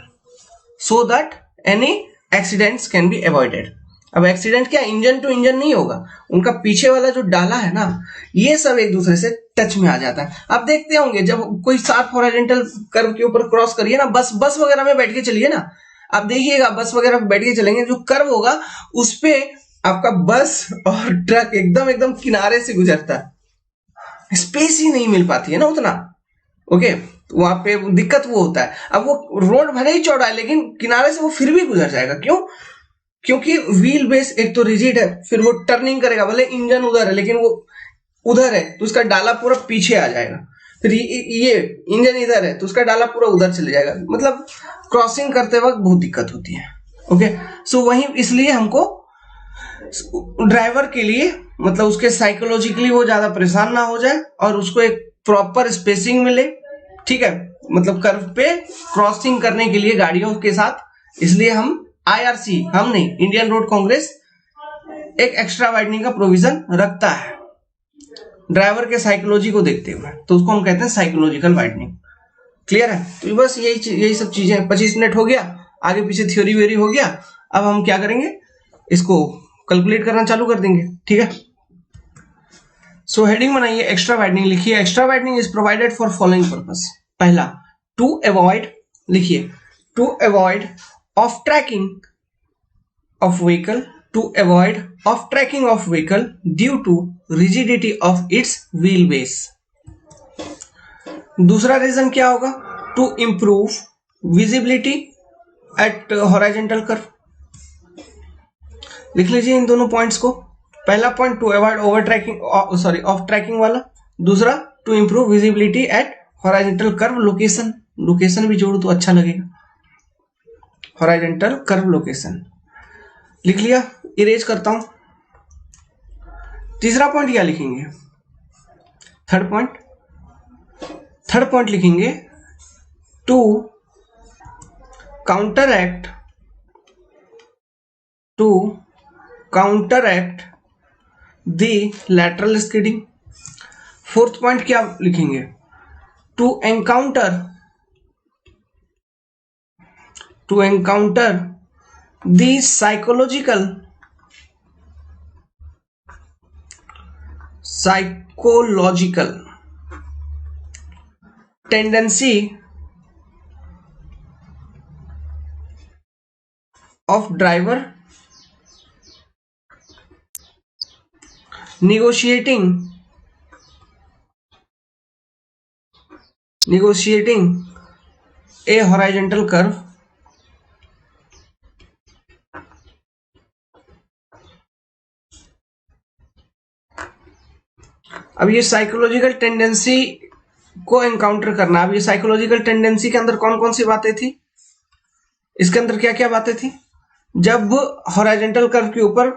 so that any accidents can be avoided. अब accident क्या engine to engine नहीं होगा, उनका पीछे वाला जो डाला है ना, ये सब एक दूसरे से टच में आ जाता है. आप देखते होंगे जब कोई शार्प हॉरिजॉन्टल कर्व के ऊपर क्रॉस करिए ना, बस वगैरह में बैठ के चलिए ना, आप देखिएगा बस वगैरह बैठ के चलेंगे, जो कर्व होगा उस पे आपका बस और ट्रक एकदम किनारे से गुजरता है, स्पेस ही नहीं मिल पाती है ना उतना. ओके, तो वहां पे दिक्कत वो होता है. अब वो रोड भले ही चौड़ा है लेकिन किनारे से वो फिर भी गुजर जाएगा. क्यों? क्योंकि व्हील बेस एक तो रिजिड है, फिर वो टर्निंग करेगा, भले इंजन उधर है लेकिन वो उधर है तो उसका डाला पूरा पीछे आ जाएगा. फिर ये इंजन इधर है तो उसका डाला पूरा उधर चले जाएगा. मतलब क्रॉसिंग करते वक्त बहुत दिक्कत होती है. ओके, सो वही इसलिए हमको ड्राइवर के लिए मतलब उसके साइकोलॉजिकली वो ज्यादा परेशान ना हो जाए और उसको एक प्रॉपर स्पेसिंग मिले. ठीक है, मतलब कर्व पे क्रॉसिंग करने के लिए गाड़ियों के साथ, इसलिए हम IRC, हम नहीं, इंडियन रोड कांग्रेस एक एक्स्ट्रा वाइडनिंग का प्रोविजन रखता है ड्राइवर के साइकोलॉजी को देखते हुए, तो उसको हम कहते हैं साइकोलॉजिकल वाइडनिंग. क्लियर है? तो बस यही सब चीजें. 25 मिनट हो गया, आगे पीछे थ्योरी वेरी हो गया. अब हम क्या करेंगे, इसको कैलकुलेट करना चालू कर देंगे. ठीक है, सो हेडिंग बनाइए, एक्स्ट्रा वाइडनिंग लिखिए. Extra widening is provided for following purpose. पहला, टू अवॉइड, लिखिए, to avoid off tracking of vehicle, to avoid off tracking of vehicle due to rigidity of its wheel base. दूसरा reason क्या होगा, to improve visibility at horizontal curve. लिख लीजिए इन दोनों points को. पहला point to avoid over tracking, sorry off tracking वाला. दूसरा to improve visibility at horizontal curve location. Location भी जोड़ो तो अच्छा लगेगा. हॉरिजॉन्टल कर्व लोकेशन लिख लिया, इरेज करता हूं. तीसरा पॉइंट क्या लिखेंगे, थर्ड पॉइंट लिखेंगे, to counteract the lateral skidding. Fourth point क्या लिखेंगे, to encounter the psychological tendency of driver negotiating a horizontal curve अब ये साइकोलॉजिकल टेंडेंसी को एनकाउंटर करना. अब ये साइकोलॉजिकल टेंडेंसी के अंदर कौन कौन सी बातें थी, इसके अंदर क्या क्या बातें थी. जब हॉरिजॉन्टल कर्व के ऊपर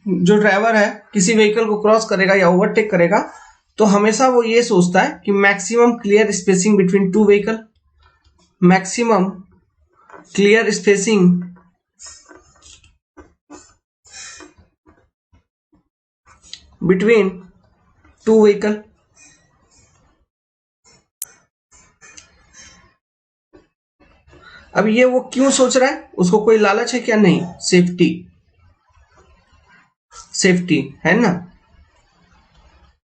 जो ड्राइवर है किसी व्हीकल को क्रॉस करेगा या ओवरटेक करेगा तो हमेशा वो ये सोचता है कि maximum clear spacing between two vehicle, maximum clear spacing between two vehicle. अब ये वो क्यों सोच रहा है, उसको कोई लालच है क्या? नहीं, सेफ्टी है ना,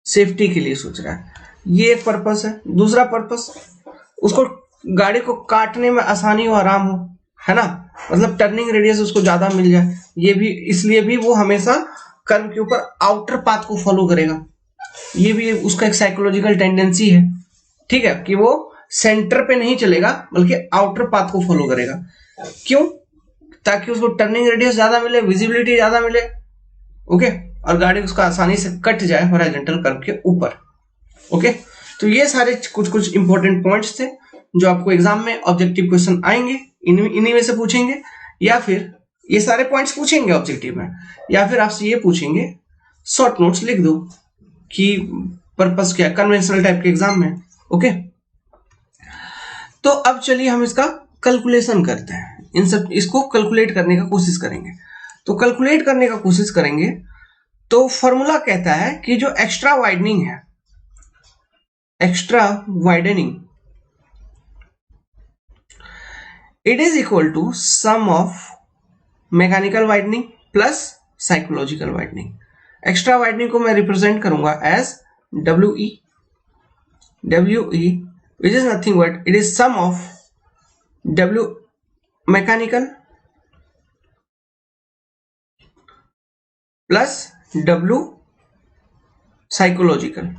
सेफ्टी के लिए सोच रहा है. ये एक पर्पस है. दूसरा पर्पस, उसको गाड़ी को काटने में आसानी हो, आराम हो, है ना, मतलब टर्निंग रेडियस उसको ज्यादा मिल जाए. ये भी इसलिए भी वो हमेशा कर्व के ऊपर आउटर पाथ को फॉलो करेगा. ये भी उसका एक साइकोलॉजिकल टेंडेंसी है. ठीक है, कि वो सेंटर पे नहीं चलेगा बल्कि आउटर पाथ को फॉलो करेगा. क्यों? ताकि उसको टर्निंग रेडियस ज्यादा मिले, विजिबिलिटी ज्यादा मिले. ओके, और गाड़ी उसका आसानी से कट जाए हॉरिजॉन्टल कर्व के ऊपर. ओके, तो ये सारे कुछ इंपॉर्टेंट पॉइंट्स थे जो आपको एग्जाम में ऑब्जेक्टिव क्वेश्चन आएंगे, इन्हीं में से पूछेंगे, या फिर ये सारे पॉइंट्स पूछेंगे ऑब्जेक्टिव में, या फिर आपसे ये पूछेंगे शॉर्ट नोट्स लिख दो कि पर्पस क्या, कन्वेंशनल टाइप के एग्जाम में. ओके, तो अब चलिए हम इसका कैलकुलेशन करते हैं. इसको कैलकुलेट करने का कोशिश करेंगे. तो कैलकुलेट करने का कोशिश करेंगे तो फॉर्मूला कहता है कि जो एक्स्ट्रा वाइडनिंग है, extra widening it is equal to sum of mechanical widening plus psychological widening. Extra widening को मैं रिप्रेजेंट करूंगा as WE which is nothing but it is sum of W mechanical plus W psychological.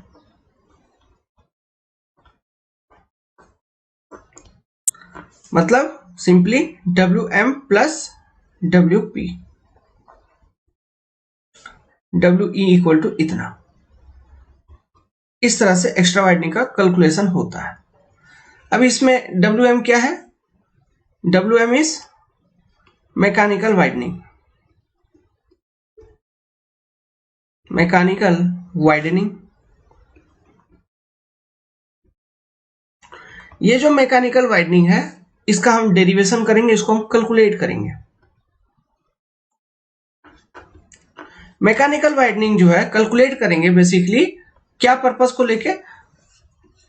मतलब simply WM plus WP, WE equal to इतना। इस तरह से extra widening का calculation होता है। अब इसमें WM क्या है? WM is mechanical widening, mechanical widening. ये जो मैकेनिकल वाइडनिंग है इसका हम डेरिवेशन करेंगे, इसको हम कैलकुलेट करेंगे। मैकेनिकल वाइडनिंग जो है कैलकुलेट करेंगे बेसिकली क्या पर्पस को लेके?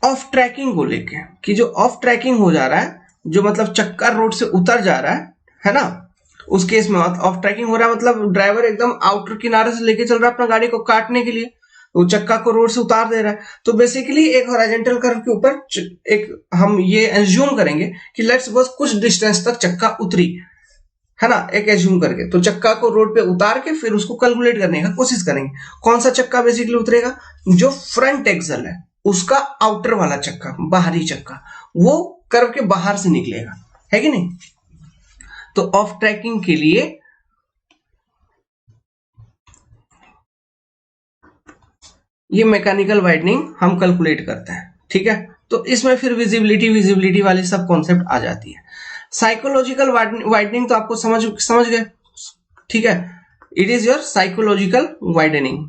ऑफ ट्रैकिंग को लेके, कि जो ऑफ ट्रैकिंग हो जा रहा है, जो मतलब चक्का रोड से उतर जा रहा है ना, उस केस में ऑफ ट्रैकिंग हो रहा है मतलब ड्राइवर एकदम आउटर किनारे से लेके चल रहा है अपना गाड़ी को काटने के लिए, वो चक्का को रोड से उतार दे रहा है। तो बेसिकली एक हॉरिजॉन्टल कर्व के ऊपर एक हम ये एज्यूम करेंगे कि लेट्स सपोज कुछ डिस्टेंस तक चक्का उतरी है ना, एक एज्यूम करके, तो चक्का को रोड पे उतार के फिर उसको कैलकुलेट करने का कोशिश करेंगे। कौन सा चक्का बेसिकली उतरेगा? जो फ्रंट एक्सल है उसका आउटर वाला चक्का, बाहरी चक्का, वो कर्व के बाहर से निकलेगा, है कि नहीं? तो ऑफ ट्रैकिंग के लिए ये मैकेनिकल वाइडनिंग हम कैलकुलेट करते हैं, ठीक है। तो इसमें फिर विजिबिलिटी वाली सब कॉन्सेप्ट आ जाती है। साइकोलॉजिकल वाइडनिंग तो आपको समझ गए, ठीक है। It is your psychological widening,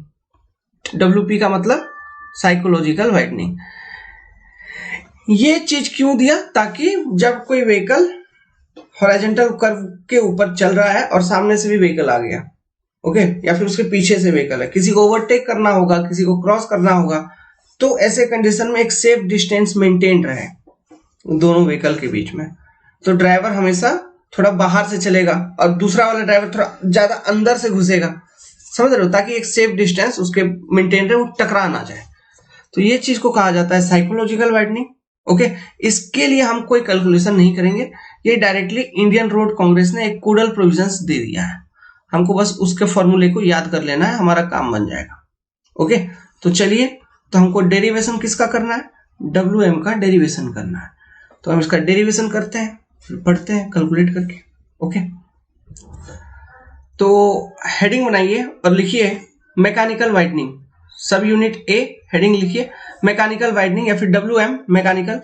WP का मतलब साइकोलॉजिकल वाइडनिंग। ये चीज क्यों दिया? ताकि जब कोई व्हीकल हॉरिजॉन्टल कर्व के ऊपर चल रहा है और सामने से भी व्हीकल आ गया, ओके, या फिर उसके पीछे से व्हीकल है, किसी को ओवरटेक करना होगा, किसी को क्रॉस करना होगा, तो ऐसे कंडीशन में एक सेफ डिस्टेंस मेंटेन रहे दोनों व्हीकल के बीच में। तो ड्राइवर हमेशा थोड़ा बाहर से चलेगा और दूसरा वाला ड्राइवर थोड़ा ज्यादा अंदर से घुसेगा, समझ रहे हो, ताकि एक सेफ डिस्टेंस उसके मेंटेन रहे, वो टकरा ना जाए। तो ये चीज को कहा जाता है साइकोलॉजिकल वाइडनिंग, ओके। इसके लिए हम कोई कैलकुलेशन नहीं करेंगे, ये डायरेक्टली इंडियन रोड कांग्रेस ने एक कोडल प्रोविजंस दे दिया है, हमको बस उसके फॉर्मूले को याद कर लेना है, हमारा काम बन जाएगा, ओके। तो चलिए, तो हमको डेरिवेशन किसका करना है? WM का डेरिवेशन करना है। तो हम इसका डेरिवेशन करते हैं, फिर पढ़ते हैं कैलकुलेट करके, ओके। तो हेडिंग बनाइए और लिखिए मैकेनिकल वाइडनिंग, सब यूनिट A हेडिंग लिखिए मैकेनिकल वाइडनिंग या फिर WM मैकेनिकल,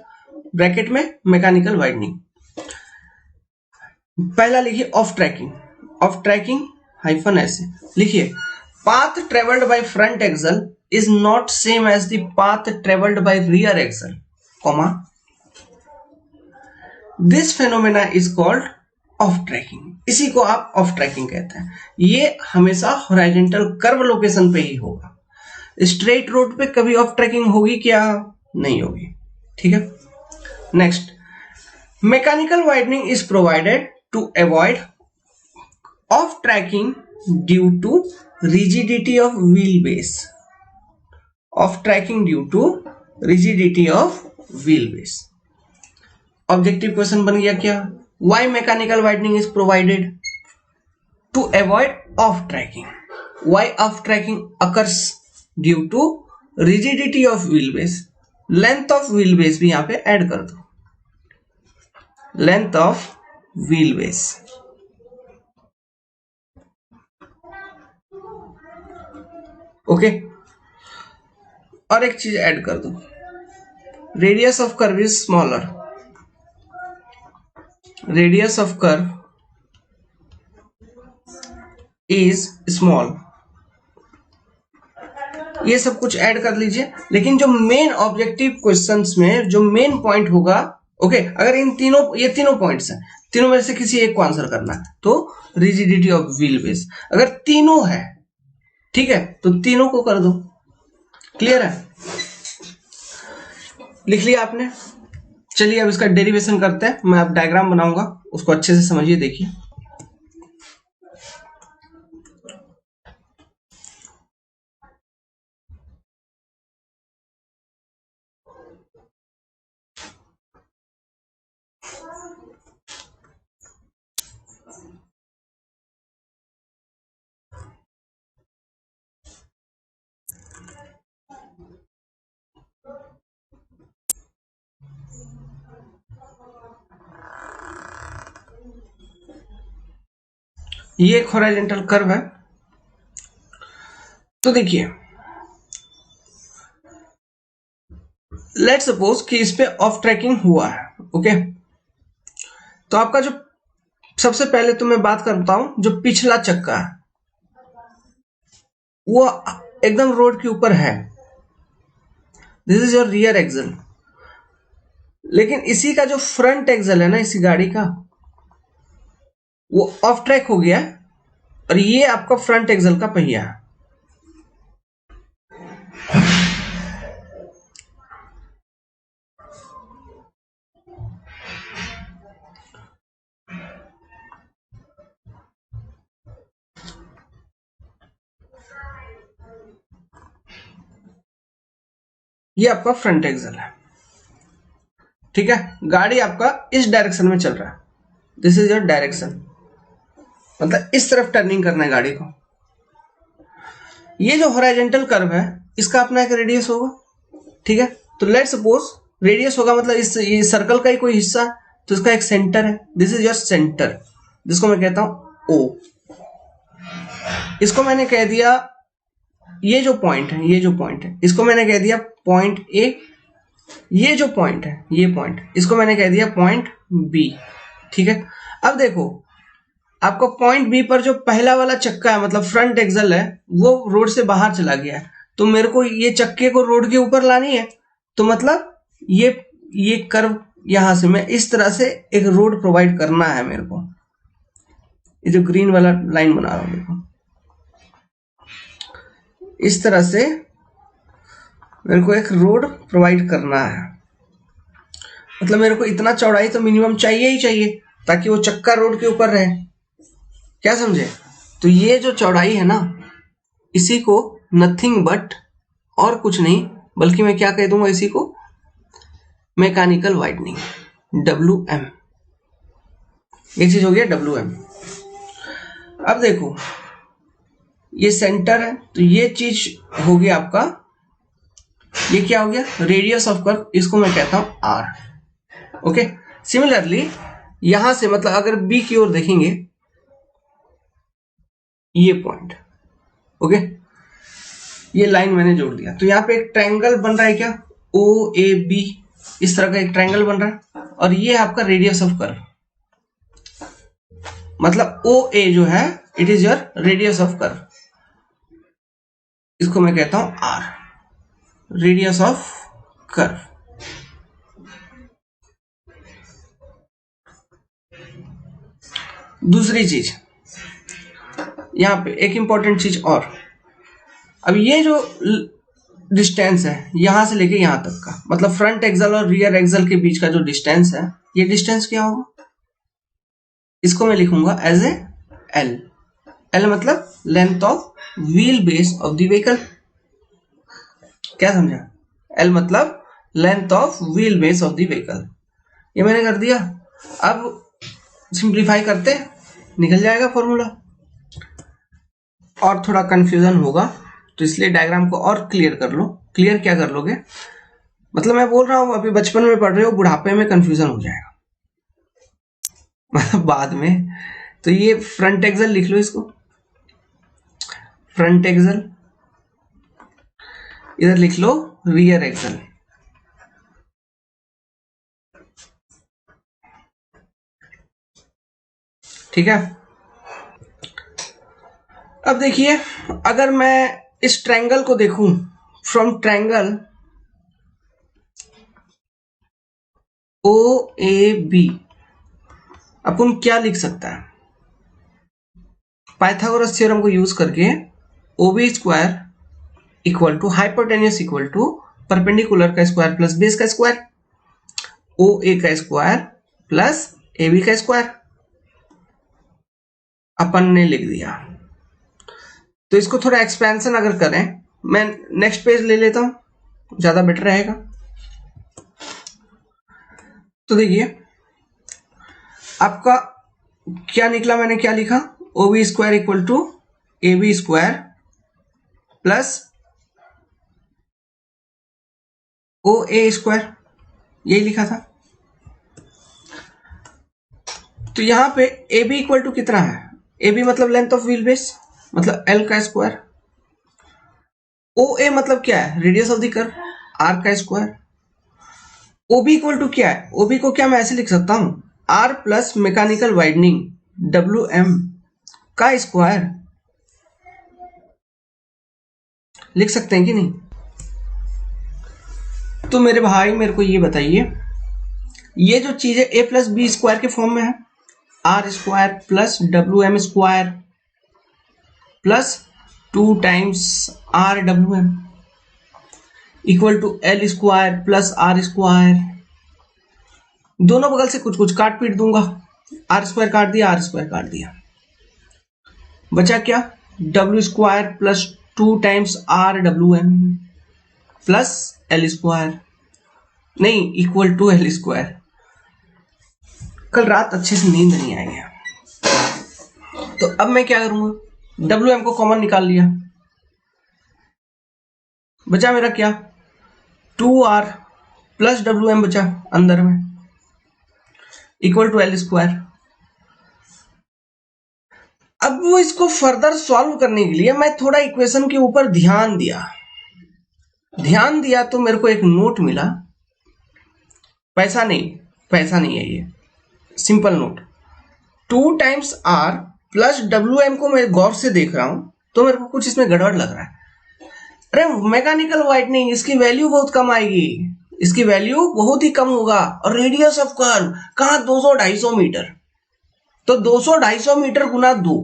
ब्रैकेट में मैकेनिकल वाइडनिंग। पहला लिखिए ऑफ ट्रैकिंग हाइफन ऐसे लिखिए, path travelled by front axle is not same as the path travelled by rear axle, comma, this phenomena is called off tracking. इसी को आप ऑफ ट्रैकिंग कहते हैं। ये हमेशा हॉरिजॉन्टल कर्व लोकेशन पे ही होगा, स्ट्रेट रोड पे कभी ऑफ ट्रैकिंग होगी क्या? नहीं होगी, ठीक है। Next, mechanical widening is provided to avoid off tracking due to rigidity of wheel base, off tracking due to rigidity of wheel base. Objective question बन गया क्या? Why mechanical widening is provided? To avoid off tracking. Why off tracking occurs? Due to rigidity of wheel base. Length of wheel base भी यहां पे add कर दो, length of wheel base, okay. और एक चीज ऐड कर दो, radius of curve is smaller, radius of curve is small. ये सब कुछ ऐड कर लीजिए, लेकिन जो मेन ऑब्जेक्टिव क्वेश्चंस में जो मेन पॉइंट होगा, ओके, अगर इन तीनों, ये तीनों पॉइंट्स हैं, तीनों में से किसी एक को आंसर करना है, तो रिजिडिटी ऑफ व्हील बेस। अगर तीनों है, ठीक है, तो तीनों को कर दो, क्लियर है? लिख लिया आपने? चलिए अब इसका डेरिवेशन करते हैं। मैं अब डायग्राम बनाऊंगा, उसको अच्छे से समझिए, देखिए। ये एक हॉरिजॉन्टल कर्व है। तो देखिए, लेट सपोज कि इस पे ऑफ ट्रैकिंग हुआ है, ओके। तो आपका जो सबसे पहले तो मैं बात करता हूं, जो पिछला चक्का है वो एकदम रोड के ऊपर है, this is your rear axle. लेकिन इसी का जो फ्रंट एक्सल है ना, इसी गाड़ी का, वो ऑफ ट्रैक हो गया और ये आपका फ्रंट एक्सल का पहिया है। ये आपका फ्रंट एक्सल है, ठीक है। गाड़ी आपका इस डायरेक्शन में चल रहा है, दिस इज योर डायरेक्शन, मतलब इस तरफ टर्निंग करना है गाड़ी को। ये जो हॉरिजॉन्टल कर्व है, इसका अपना एक रेडियस होगा, ठीक है। तो लेट सपोज रेडियस होगा, मतलब इस ये सर्कल का ही कोई हिस्सा, तो इसका एक सेंटर है, दिस इज योर सेंटर, जिसको मैं कहता हूं ओ। इसको मैंने कह दिया, ये जो पॉइंट है, ये जो पॉइंट है, इसको मैंने कह दिया पॉइंट ए। ये जो पॉइंट है, ये पॉइंट, इसको मैंने कह दिया पॉइंट बी, ठीक है। अब देखो, आपको पॉइंट बी पर जो पहला वाला चक्का है, मतलब फ्रंट एक्सल है, वो रोड से बाहर चला गया है। तो मेरे को ये चक्के को रोड के ऊपर लानी है, तो मतलब ये कर्व यहां से मैं इस तरह से एक रोड प्रोवाइड करना है मेरे को। ये जो ग्रीन वाला लाइन बना रहा हूं, देखो, इस तरह से मेरे को एक रोड प्रोवाइड करना है। मतलब मेरे को इतना चौड़ाई तो मिनिमम चाहिए ही चाहिए, ताकि वो चक्का रोड के ऊपर रहे, क्या समझे। तो ये जो चौड़ाई है ना, इसी को नथिंग बट, और कुछ नहीं बल्कि मैं क्या कह दूंगा, इसी को मैकेनिकल वाइडनिंग, WM। एक चीज हो गया WM। अब देखो, ये सेंटर है, तो ये चीज हो गया आपका, ये क्या हो गया, रेडियस ऑफ कर्व, इसको मैं कहता हूं R, ओके। सिमिलरली यहां से, मतलब अगर B की ओर देखेंगे, ये पॉइंट, ओके, ये लाइन मैंने जोड़ दिया, तो यहां पे एक ट्रायंगल बन रहा है, क्या, OAB, इस तरह का एक ट्रायंगल बन रहा है, और ये आपका रेडियस ऑफ कर्व, मतलब OA जो है, it is your radius of curve, इसको मैं कहता हूं R, रेडियस ऑफ कर्व। दूसरी चीज, यहां पे एक इंपॉर्टेंट चीज और, अब ये जो डिस्टेंस है यहां से लेके यहां तक का, मतलब फ्रंट एक्सल और रियर एक्सल के बीच का जो डिस्टेंस है, ये डिस्टेंस क्या होगा, इसको मैं लिखूंगा एज ए L। L मतलब length of wheel base of the vehicle, क्या समझा, L मतलब length of wheel base of the vehicle. ये मैंने कर दिया। अब सिंप्लीफाई करते, निकल जाएगा फॉर्मूला। और थोड़ा कंफ्यूजन होगा, तो इसलिए डायग्राम को और क्लियर कर लो। क्लियर क्या कर लोगे, मतलब मैं बोल रहा हूं अभी बचपन में पढ़ रहे हो, बुढ़ापे में कंफ्यूजन हो जाएगा बाद में। तो ये फ्रंट एक्सल लिख लो, इसको फ्रंट एक्सल, इधर लिख लो रियर एक्सल, ठीक है। अब देखिए, अगर मैं इस ट्रायंगल को देखूं, फ्रॉम ट्रायंगल OAB, अपन क्या लिख सकता है, पाइथागोरस थ्योरम को यूज करके OB square equal to hypotenuse equal to perpendicular का स्क्वायर प्लस बेस का स्क्वायर। ओ ए का स्क्वायर प्लस ए बी का स्क्वायर अपन ने लिख दिया। तो इसको थोड़ा एक्सपेंशन अगर करें, मैं नेक्स्ट पेज ले लेता हूं, ज्यादा बेटर रहेगा। तो देखिए आपका क्या निकला, मैंने क्या लिखा, O B square equal to A B square plus O A square, यही लिखा था। तो यहां पे ए बी इक्वल टू कितना है, ए बी मतलब लेंथ ऑफ व्हील बेस, मतलब एल का स्क्वायर। ओ ए मतलब क्या है, radius of the curve, R का square. O B equal to क्या है, ओ बी को क्या मैं ऐसे लिख सकता हूं, R plus mechanical widening W M का स्क्वायर, लिख सकते हैं कि नहीं। तो मेरे भाई मेरे को ये बताइए, ये जो चीज है ए प्लस बी स्क्वायर के फॉर्म में है, R square plus W M square plus 2 times R W M equal to L square plus R square. दोनों बगल से कुछ कुछ काट पीट दूंगा, आर स्क्वायर काट दिया, आर स्क्वायर काट दिया, बचा क्या, W square plus 2 times R W M plus L square, नहीं इक्वल टू एल स्क्वायर। कल रात अच्छे से नींद नहीं आई है, तो अब मैं क्या करूंगा, डब्ल्यू एम को कॉमन निकाल लिया, बचा मेरा क्या, 2r प्लस डब्ल्यू एम बचा अंदर में इक्वल टू एल स्क्वायर। अब वो इसको फर्दर सॉल्व करने के लिए मैं थोड़ा इक्वेशन के ऊपर ध्यान दिया तो मेरे को एक नोट मिला, पैसा नहीं है, ये simple note, 2 times R plus W M को मैं गौर से देख रहा हूं तो मेरे को कुछ इसमें गड़बड़ लग रहा है। अरे मैकेनिकल वाइडनिंग, इसकी वैल्यू बहुत कम आएगी, इसकी वैल्यू बहुत ही कम होगा, और रेडियस ऑफ कर्व कहां 200-250 मीटर, तो 200-250 मीटर गुना 2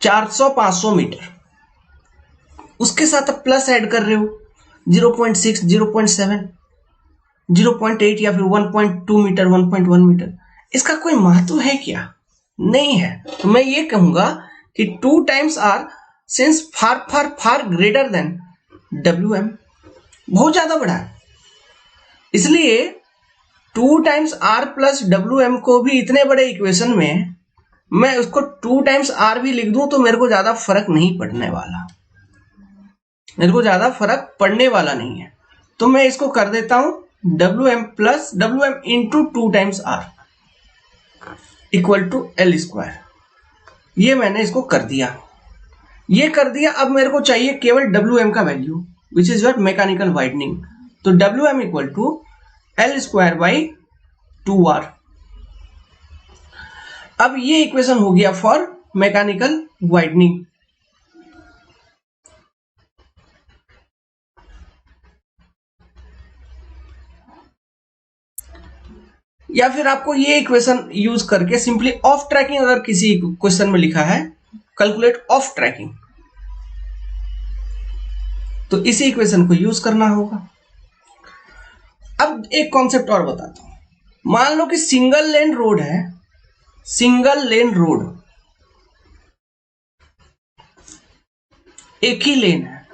400-500 मीटर, उसके साथ आप प्लस ऐड कर रहे हो 0.6 0.7 0.8 या फिर 1.2 मीटर 1.1 मीटर, इसका कोई महत्व है क्या, नहीं है। तो मैं ये कहूंगा कि 2 times R since far greater than W M, बहुत ज्यादा बड़ा है, इसलिए 2 times R plus W M को भी इतने बड़े इक्वेशन में मैं उसको 2 टाइम्स आर भी लिख दूं तो मेरे को ज्यादा फर्क नहीं पड़ने वाला, नहीं है। तो मैं इसको कर देता हूं W M plus W M into 2 times R equal to L square, ये मैंने इसको कर दिया, अब मेरे को चाहिए केवल डब्ल्यू एम का value which is your mechanical widening, तो W M equal to L square by 2r। अब ये इक्वेशन हो गया फॉर मैकेनिकल वाइडनिंग। या फिर आपको ये इक्वेशन यूज करके सिंपली ऑफ ट्रैकिंग, अगर किसी क्वेश्चन में लिखा है कैलकुलेट ऑफ ट्रैकिंग, तो इसी इक्वेशन को यूज करना होगा। अब एक कॉन्सेप्ट और बताता हूं, मान लो कि सिंगल लेन रोड है, एक ही लेन है,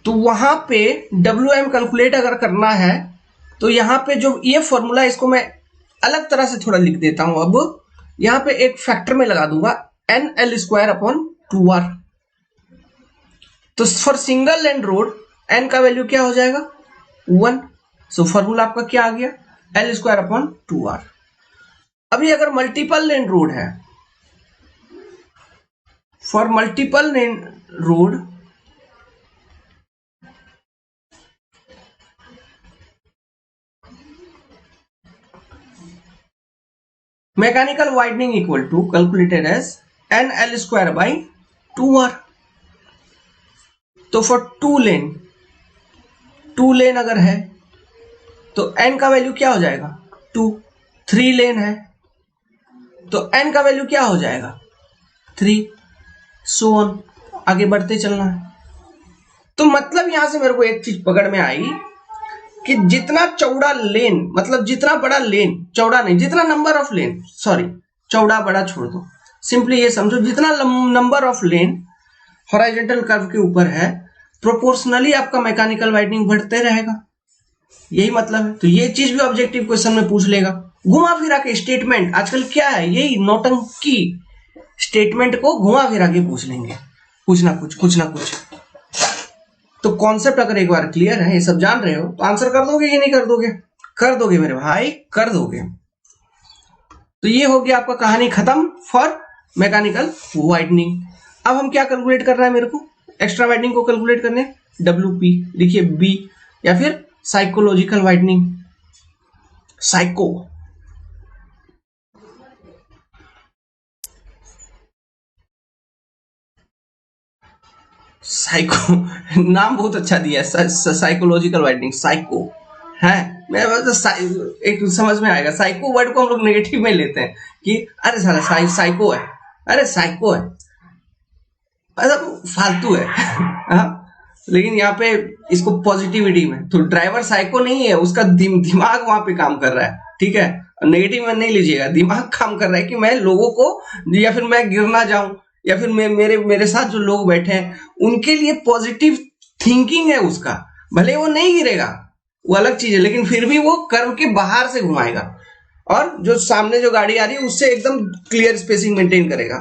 तो वहां पे डब्ल्यू एम कैलकुलेट अगर करना है तो यहां पे जो ये फॉर्मूला, इसको मैं अलग तरह से थोड़ा लिख देता हूं। अब यहां पे एक फैक्टर में लगा दूंगा N L square upon 2r, तो for single lane road N का वैल्यू क्या हो जाएगा 1, सो फॉर्मूला आपका क्या आ गया एल स्क्वायर अपॉन 2r। अभी अगर मल्टीपल लेन रोड है, for multiple lane road mechanical widening equal to calculated as N L square by 2r। तो फॉर टू लेन अगर है तो n का वैल्यू क्या हो जाएगा 2, 3 लेन है तो n का वैल्यू क्या हो जाएगा 3, सो ऑन, आगे बढ़ते चलना है। तो मतलब यहां से मेरे को एक चीज पकड़ में आई कि जितना चौड़ा लेन, मतलब जितना बड़ा लेन, चौड़ा नहीं, जितना नंबर ऑफ लेन, सॉरी चौड़ा बड़ा छोड़ दो, सिंपली ये समझो जितना number of lane horizontal curve के ऊपर है, प्रोपोर्शनली आपका मैकेनिकल वाइडनिंग बढ़ते रहेगा, यही मतलब है। तो ये चीज भी ऑब्जेक्टिव क्वेश्चन में पूछ लेगा। घुमा फिरा के स्टेटमेंट, आजकल क्या है, यही नौटंकी स्टेटमेंट को घुमा फिरा के पूछ लेंगे, कुछ ना कुछ। तो कॉन्सेप्ट अगर एक बार क्लियर है, ये सब जान रहे हो, तो आंसर कर दोगे कि नहीं कर दोगे? कर दोगे मेरे भाई, कर दोगे। तो ये हो गया आपका कहानी खत्म फॉर मैकेनिकल वाइडनिंग। अब हम क्या कैलकुलेट कर रहा है मेरे को? एक्स्ट्रा वाइडनिंग को कैलकुलेट करने, WP लिखिए B, या फिर साइकोलॉजिकल वाइडनिंग, साइको नाम बहुत अच्छा दिया है, साइकोलॉजिकल वाइडनिंग, साइको है। मैं एक समझ में आएगा, साइको वर्ड को हम लोग नेगेटिव में लेते हैं कि अरे साला साइको है, अरे साइको है, मतलब फालतू है लेकिन यहाँ पे इसको पॉजिटिविटी में, तो ड्राइवर साइको नहीं है, उसका दिमाग वहां पे काम कर रहा है, ठीक है। नेगेटिव में नहीं लीजिएगा, दिमाग काम कर रहा है कि मैं लोगों को, या फिर मैं गिर ना जाऊं, या फिर मेरे साथ जो लोग बैठे हैं उनके लिए पॉजिटिव थिंकिंग है उसका। भले वो नहीं गिरेगा, वो अलग चीज है, लेकिन फिर भी वो कर्व के बाहर से घुमाएगा और जो सामने जो गाड़ी आ रही है उससे एकदम क्लियर स्पेसिंग मेंटेन करेगा।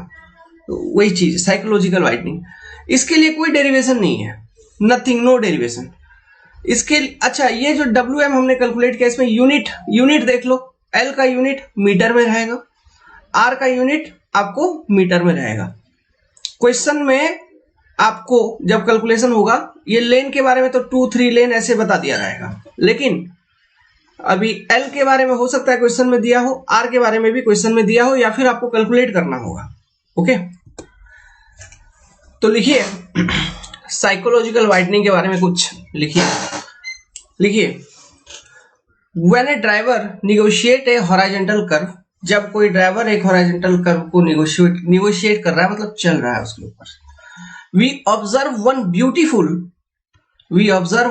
तो वही चीज साइकोलॉजिकल वाइडनिंग। इसके लिए कोई डेरिवेशन नहीं है, नथिंग, नो डेरिवेशन इसके। अच्छा, ये जो WM हमने कैलकुलेट किया, इसमें यूनिट देख लो। L का यूनिट मीटर में रहेगा, R का यूनिट आपको मीटर में रहेगा। क्वेश्चन में आपको जब कैलकुलेशन होगा, ये लेन के बारे में तो 2-3 लेन ऐसे बता दिया जाएगा, लेकिन अभी L के बारे में हो सकता है क्वेश्चन में दिया हो, R के बारे में भी क्वेश्चन में दिया हो, या फिर आपको कैलकुलेट करना होगा। ओके, तो लिखिए साइकोलॉजिकल वाइडनिंग के बारे में कुछ लिखिए। When A driver negotiate A horizontal curve, जब कोई ड्राइवर एक हॉरिजॉन्टल कर्व को निगोशिएट कर रहा है, मतलब चल रहा है उसके ऊपर, we observe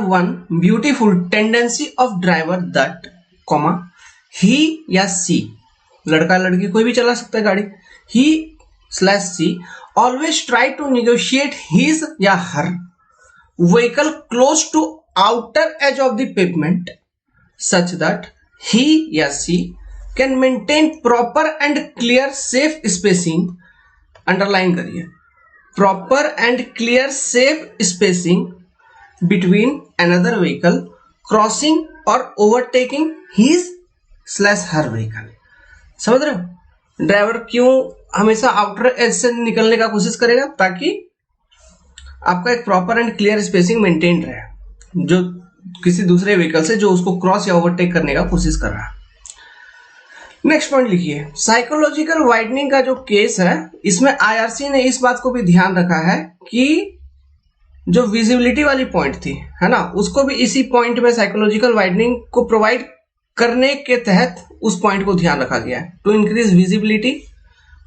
one beautiful tendency of driver that, he या C, लड़का लड़की कोई भी चला सकता है गाड़ी, he/C always try to negotiate his या her vehicle close to outer edge of the pavement such that he या C can maintain proper and clear safe spacing, underline करिए, proper and clear safe spacing between another vehicle crossing or overtaking his/her vehicle। समझ रहे हो? Driver क्यों हमेशा outer as से निकलने का कोशिश करेगा? ताकि आपका एक proper and clear spacing maintain रहे, जो किसी दूसरे व्हीकल से जो उसको क्रॉस या ओवरटेक करने का कोशिश कर रहा है। नेक्स्ट पॉइंट लिखिए, साइकोलॉजिकल वाइडनिंग का जो केस है, इसमें IRC ने इस बात को भी ध्यान रखा है कि जो विजिबिलिटी वाली पॉइंट थी, है ना, उसको भी इसी पॉइंट में साइकोलॉजिकल वाइडनिंग को प्रोवाइड करने के तहत उस पॉइंट को ध्यान रखा गया है, टू इंक्रीज विजिबिलिटी।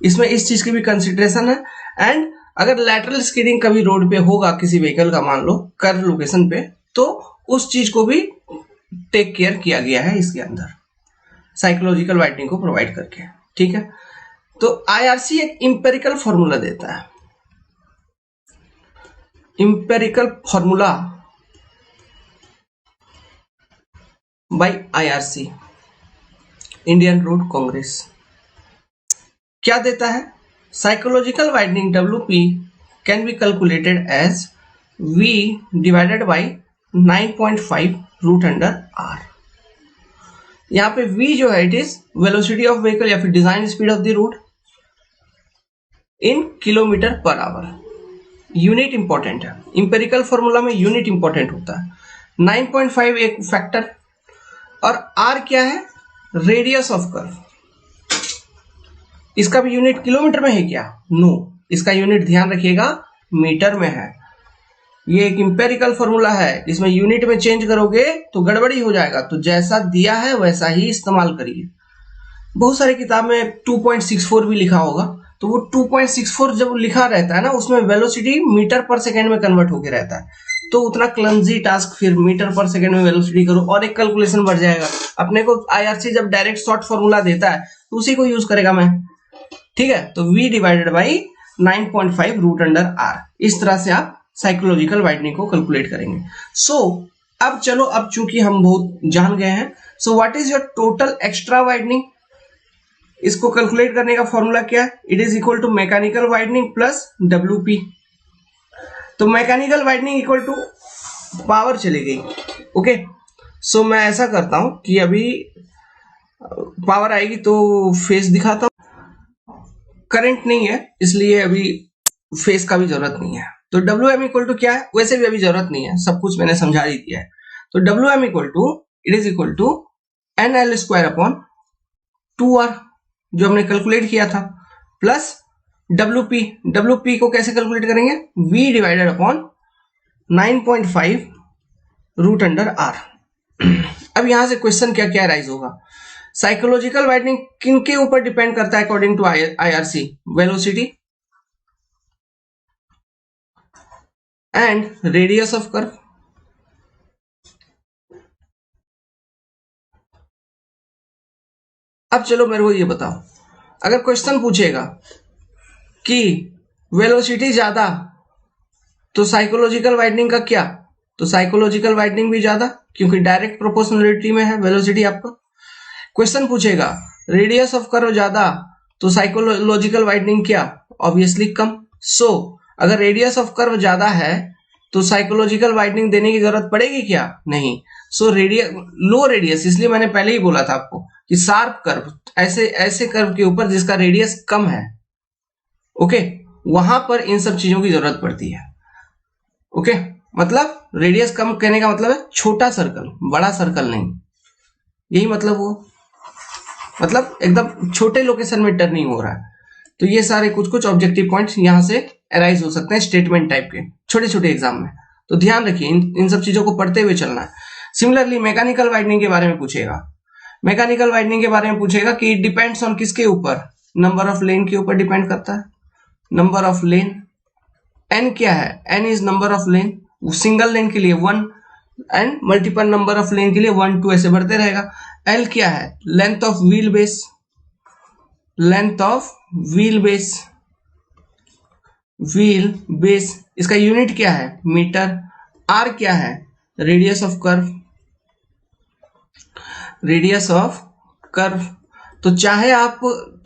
इसमें इस चीज की भी कंसिडरेशन है। एंड अगर लैटरल स्किडिंग कभी रोड पे होगा किसी व्हीकल का, मान लो कर्व लोकेशन पे, तो उस चीज को भी टेक केयर किया गया है इसके अंदर, साइकोलॉजिकल वाइडनिंग को प्रोवाइड करके, ठीक है। तो IRC एक इंपेरिकल फॉर्मूला देता है, empirical formula by IRC, Indian road congress, क्या देता है? Psychological widening WP can be calculated as V divided by 9.5 root under R। यहाँ पे V जो है, it is velocity of vehicle या फिर design speed of the route in kilometre per hour. Unit important है, इंपेरिकल फॉर्मूला में unit important होता है। 9.5 एक फैक्टर, और R क्या है? Radius of curve. इसका भी यूनिट किलोमीटर में है क्या? नो, इसका यूनिट ध्यान रखिएगा मीटर में है। ये एक इंपेरिकल फॉर्मूला है, इसमें यूनिट में चेंज करोगे तो गड़बड़ी हो जाएगा। तो जैसा दिया है वैसा ही इस्तेमाल करिए। बहुत सारी किताब में 2.64 भी लिखा होगा, तो वो 2.64 जब लिखा रहता है ना, उसमें वेलोसिटी मीटर पर सेकेंड में कन्वर्ट होके रहता है। तो उतना क्लमजी टास्क फिर मीटर पर सेकंड में वेलोसिटी करो और एक कैलकुलेशन बढ़ जाएगा। अपने को आईआरसी जब डायरेक्ट शॉर्ट फॉर्मूला देता है तो उसी को यूज करेगा मैं, ठीक है। तो v divided by 9.5 root under R, इस तरह से आप साइकोलॉजिकल वाइडनिंग को कैलकुलेट करेंगे। सो अब चलो, अब चूंकि हम बहुत जान गए हैं, so what is your total extra widening, इसको कैलकुलेट करने का फॉर्मूला क्या है, it is equal to mechanical widening plus WP। तो mechanical widening equal to power चली गई, ओके। सो मैं ऐसा करता हूं कि अभी पावर आएगी तो फेस दिखाता हूं, करंट नहीं है इसलिए अभी फेस का भी जरूरत नहीं है। तो WM इक्वल टू क्या है, वैसे भी अभी जरूरत नहीं है, सब कुछ मैंने समझा ही दिया है। तो WM equal to it is equal to NL square upon 2R जो हमने कैलकुलेट किया था, प्लस WP को कैसे कैलकुलेट करेंगे, V divided upon 9.5 root under R। अब यहां से क्वेश्चन क्या क्या राइज होगा, साइकोलॉजिकल वाइडनिंग किन के ऊपर डिपेंड करता है according to IRC, velocity and radius of curve. अब चलो मेरे को ये बताओ, अगर क्वेश्चन पूछेगा कि वेलोसिटी ज्यादा तो साइकोलॉजिकल वाइडनिंग का क्या, तो साइकोलॉजिकल वाइडनिंग भी ज्यादा, क्योंकि डायरेक्ट प्रोपोर्शनलिटी में है वेलोसिटी आपका। क्वेश्चन पूछेगा रेडियस ऑफ कर्व ज्यादा तो साइकोलॉजिकल वाइडनिंग क्या, ऑब्वियसली कम। सो अगर रेडियस ऑफ कर्व ज्यादा है तो साइकोलॉजिकल वाइडनिंग देने की जरूरत पड़ेगी क्या, नहीं। सो लो रेडियस, इसलिए मैंने पहले ही बोला था आपको कि शार्प कर्व, ऐसे कर्व के ऊपर जिसका रेडियस कम है, ओके, वहां पर इन सब चीजों की जरूरत पड़ती है, ओके। मतलब रेडियस कम कहने का मतलब है छोटा सर्कल, बड़ा सर्कल नहीं, यही मतलब वो, मतलब एकदम छोटे लोकेशन में टर्निंग हो रहा है। तो ये सारे कुछ कुछ ऑब्जेक्टिव पॉइंट्स यहां से अराइज हो सकते हैं स्टेटमेंट टाइप के छोटे छोटे एग्जाम में, तो ध्यान रखिए इन सब चीजों को पढ़ते हुए चलना है। सिमिलरली मैकेनिकल वाइडनिंग के बारे में पूछेगा, मैकेनिकल वाइडनिंग के बारे में पूछेगा कि इट डिपेंड्स ऑन किसके ऊपर, नंबर ऑफ लेन के ऊपर डिपेंड करता है, नंबर ऑफ लेन। n क्या है, n is number of lane, single lane के लिए 1 एंड मल्टीपल नंबर ऑफ लेन के लिए 1 2 ऐसे बढ़ते रहेगा। l क्या है, length of wheel base, length of wheel base, wheel base इसका यूनिट क्या है, मीटर। r क्या है, radius of curve, radius of curve. तो चाहे आप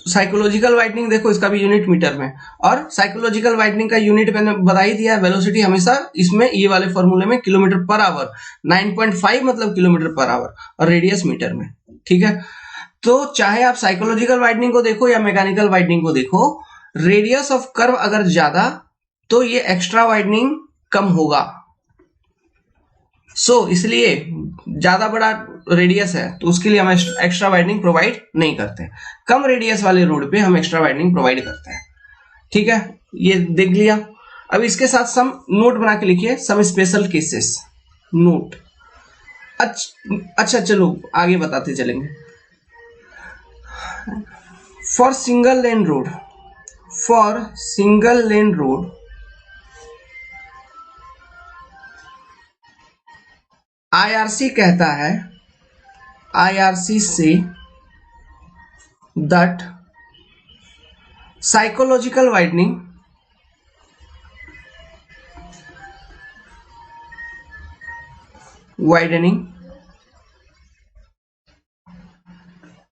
साइकोलॉजिकल वाइडनिंग देखो, इसका भी यूनिट मीटर में, और साइकोलॉजिकल वाइडनिंग का यूनिट मैंने बता ही दिया, वेलोसिटी हमेशा इसमें ये वाले फॉर्मूले में किलोमीटर पर आवर, 9.5 मतलब किलोमीटर पर आवर, और रेडियस मीटर में, ठीक है। तो चाहे आप साइकोलॉजिकल वाइडनिंग को देखो या मैकेनिकल वाइडनिंग को देखो, रेडियस ऑफ कर्व अगर ज्यादा तो ये एक्स्ट्रा वाइडनिंग कम होगा। सो इसलिए ज्यादा बड़ा रेडियस है तो उसके लिए हम एक्स्ट्रा वाइडनिंग प्रोवाइड नहीं करते, कम रेडियस वाले रोड पे हम एक्स्ट्रा वाइडनिंग प्रोवाइड करते हैं, ठीक है। ये देख लिया। अब इसके साथ सम नोट बना के लिखिए, सम स्पेशल केसेस नोट। अच्छा चलो आगे बताते चलेंगे। For single lane road, for single lane road IRC कहता है, IRC say that psychological widening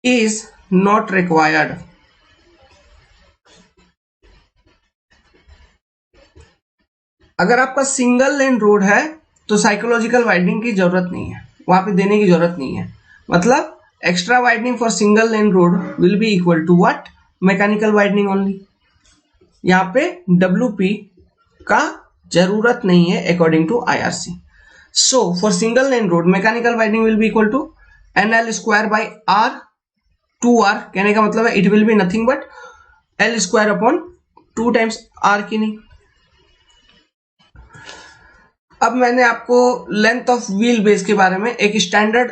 is not required अगर आपका सिंगल लेन रोड है तो साइकोलॉजिकल वाइडनिंग की जरूरत नहीं है, वहां पे देने की जरूरत नहीं है। मतलब extra widening for single lane road will be equal to what, mechanical widening only. यहाँ पे WP का जरूरत नहीं है according to IRC। So for single lane road mechanical widening will be equal to NL square by R, 2R कहने का मतलब है it will be nothing but L square upon 2 times R की नहीं। अब मैंने आपको लेंथ ऑफ व्हील बेस के बारे में एक स्टैंडर्ड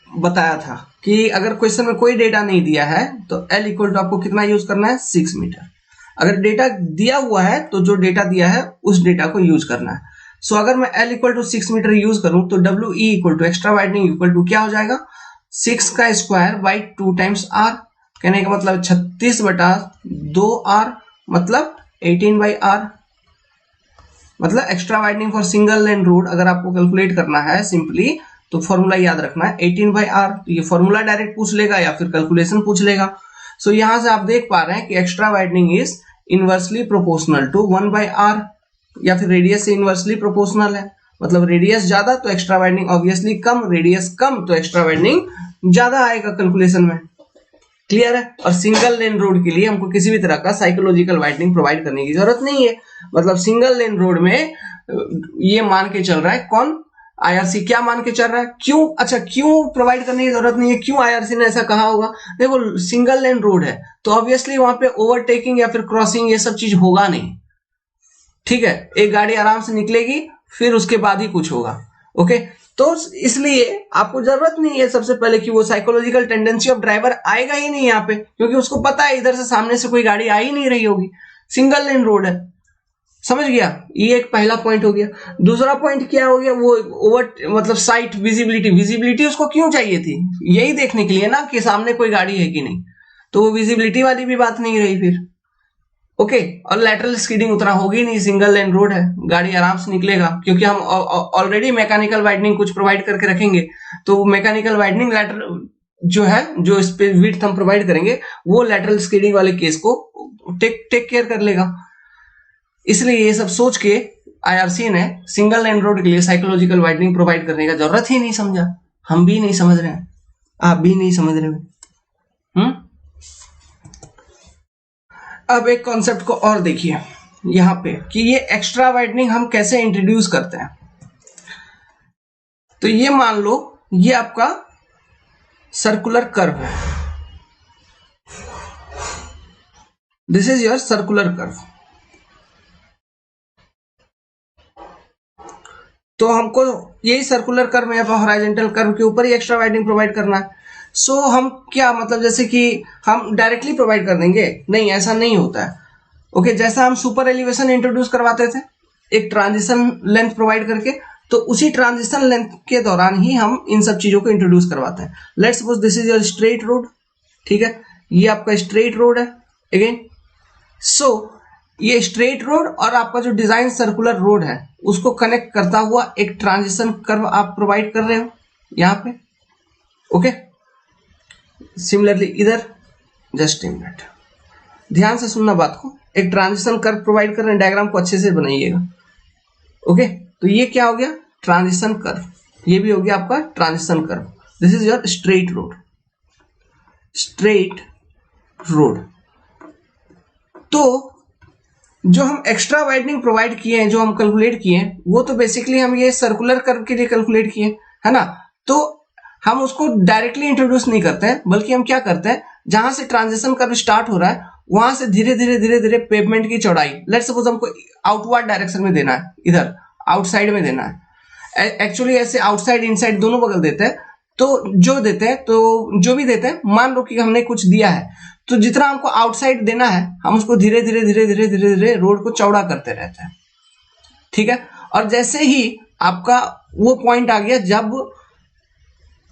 बताया था कि अगर क्वेश्चन में कोई डेटा नहीं दिया है तो L इक्वल टू आपको कितना यूज करना है, 6 मीटर। अगर डेटा दिया हुआ है तो जो डेटा दिया है उस डेटा को यूज करना है। सो अगर मैं L equal to 6 metre use करूं तो WE equal to extra widening equal to क्या हो जाएगा, 6 का स्क्वायर बाई 2 टाइम्स R। कहने का मतलब 36/2R मतलब 18/R। मतलब extra widening for single lane road अगर आपको कैलकुलेट करना है सिंपली तो फॉर्मूला याद रखना है 18/R। तो ये फॉर्मूला डायरेक्ट पूछ लेगा या फिर कैलकुलेशन पूछ लेगा। सो यहां से आप देख पा रहे हैं कि extra widening is inversely proportional to 1/R, या फिर रेडियस से इनवर्सली प्रोपोर्शनल है। मतलब रेडियस ज्यादा तो एक्स्ट्रा वाइडनिंग ऑब्वियसली कम, रेडियस कम तो एक्स्ट्रा वाइडनिंग ज्यादा आएगा कैलकुलेशन में। क्लियर है। और सिंगल लेन रोड के लिए हमको किसी भी तरह का साइकोलॉजिकल वाइडनिंग प्रोवाइड करने की जरूरत नहीं है। मतलब सिंगल लेन रोड में ये मान के चल रहा है कौन, IRC क्या मान के चल रहा है, क्यों, अच्छा क्यों प्रोवाइड करने की जरूरत नहीं है, क्यों IRC ने ऐसा कहा होगा। देखो सिंगल लेन रोड है तो ऑब्वियसली वहां पे ओवरटेकिंग या फिर क्रॉसिंग ये सब चीज होगा नहीं। ठीक है, एक गाड़ी आराम से निकलेगी फिर उसके बाद ही कुछ होगा। ओके, तो इसलिए आपको जरूरत नहीं है सबसे पहले कि वो साइकोलॉजिकल टेंडेंसी ऑफ ड्राइवर आएगा ही नहीं यहाँ पे, क्योंकि उसको पता है इधर से सामने से कोई गाड़ी आ ही नहीं रही होगी, सिंगल लेन रोड है। समझ गया, ये एक पहला पॉइंट हो गया। दूसरा पॉइंट क्या हो गया, वो ओवर मतलब साइट विजिबिलिटी, विजिबिलिटी उसको क्यों चाहिए थी, यही देखने के लिए ना कि सामने कोई गाड़ी है कि नहीं, तो वो विजिबिलिटी वाली भी बात नहीं रही फिर। ओके, और लेटरल स्किडिंग उतना होगी नहीं, सिंगल लेन रोड है, गाड़ी आराम से निकलेगा, क्योंकि हम ऑलरेडी मैकेनिकल वाइडनिंग कुछ प्रोवाइड करके रखेंगे। तो मैकेनिकल वाइडनिंग लेटरल जो है, जो इस पे विड्थ हम प्रोवाइड करेंगे वो लेटरल स्किडिंग वाले केस को टेक केयर कर लेगा। इसलिए ये सब सोच के IRC ने सिंगल लेन रोड के लिए साइकोलॉजिकल वाइडनिंग प्रोवाइड करने का जरूरत ही नहीं समझा। हम भी नहीं समझ रहे हैं, आप भी नहीं समझ रहे हो। अब एक कॉन्सेप्ट को और देखिए यहां पे कि ये एक्स्ट्रा वाइडनिंग हम कैसे इंट्रोड्यूस करते हैं। तो ये मान लो ये आपका सर्कुलर कर्व है, this is your circular curve. तो हमको यही सर्कुलर कर्व या हॉरिजॉन्टल कर्व के ऊपर ही एक्स्ट्रा वाइडनिंग प्रोवाइड करना है। सो हम क्या मतलब जैसे कि हम डायरेक्टली प्रोवाइड कर देंगे, नहीं ऐसा नहीं होता है। ओके, जैसा हम सुपर एलिवेशन इंट्रोड्यूस करवाते थे एक ट्रांजिशन लेंथ प्रोवाइड करके, तो उसी ट्रांजिशन लेंथ के दौरान ही हम इन सब चीजों को इंट्रोड्यूस करवाते हैं। Let's suppose this is your straight road, ठीक है, ये आपका स्ट्रेट रोड है अगेन। सो ये स्ट्रेट रोड और आपका जो डिजाइन सर्कुलर रोड है उसको कनेक्ट करता हुआ एक ट्रांजिशन कर्व आप प्रोवाइड कर रहे हो यहां पे। ओके, सिमिलरली इधर, जस्ट इन मिनट, ध्यान से सुनना बात को, एक ट्रांजिशन कर्व प्रोवाइड कर रहे हैं, डायग्राम को अच्छे से बनाइएगा। ओके, तो ये क्या हो गया, ट्रांजिशन कर्व, ये भी हो गया आपका transition curve. This is your straight road, straight road. तो जो हम एक्स्ट्रा वाइडनिंग प्रोवाइड किए हैं, जो हम कैलकुलेट किए हैं, वो तो बेसिकली हम ये सर्कुलर कर्व के लिए कैलकुलेट किए, है ना। तो हम उसको डायरेक्टली इंट्रोड्यूस नहीं करते हैं, बल्कि हम क्या करते हैं, जहां से ट्रांजिशन कर्व स्टार्ट हो रहा है वहां से धीरे धीरे धीरे धीरे पेवमेंट की चौड़ाई, लेट्स सपोज हमको आउटवर्ड डायरेक्शन में देना है, इधर आउटसाइड में देना है। एक्चुअली ऐसे आउटसाइड इनसाइड दोनों बगल देते हैं, तो जो देते हैं, तो जो भी देते हैं, मान लो कि हमने कुछ दिया है, तो जितना हमको आउटसाइड देना है हम उसको धीरे धीरे धीरे धीरे धीरे धीरे रोड को चौड़ा करते रहते हैं, ठीक है। और जैसे ही आपका वो पॉइंट आ गया जब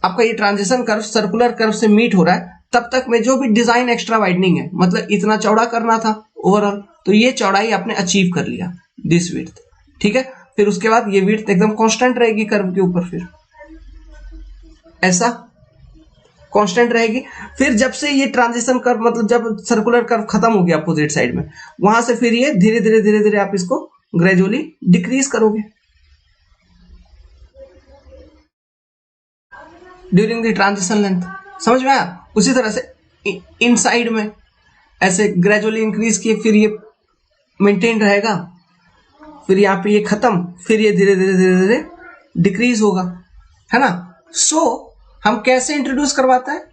आपका ये ट्रांजिशन कर्व सर्कुलर कर्व से मीट हो रहा है, तब तक में जो भी डिजाइन एक्स्ट्रा वाइडनिंग है, मतलब इतना चौड़ा करना था ओवरऑल, तो ये चौड़ाई आपने अचीव कर लिया, दिस विड्थ, ठीक है। फिर उसके बाद ये विड्थ एकदम कांस्टेंट रहेगी कर्व के ऊपर, फिर ऐसा कांस्टेंट रहेगी। फिर जब से ये ट्रांजिशन कर्व, मतलब जब सर्कुलर कर्व खत्म हो गया अपोजिट साइड में, वहां से फिर ये धीरे धीरे धीरे धीरे आप इसको ग्रेजुअली डिक्रीज करोगे ड्यूरिंग द ट्रांजिशन लेंथ। समझ में आया। उसी तरह से इन साइड में ऐसे ग्रेजुअली इंक्रीज किए, फिर ये मेंटेन रहेगा, फिर यहाँ पे ये खत्म, फिर ये धीरे धीरे धीरे धीरे डिक्रीज होगा, है ना। सो हम कैसे इंट्रोड्यूस करवाते हैं,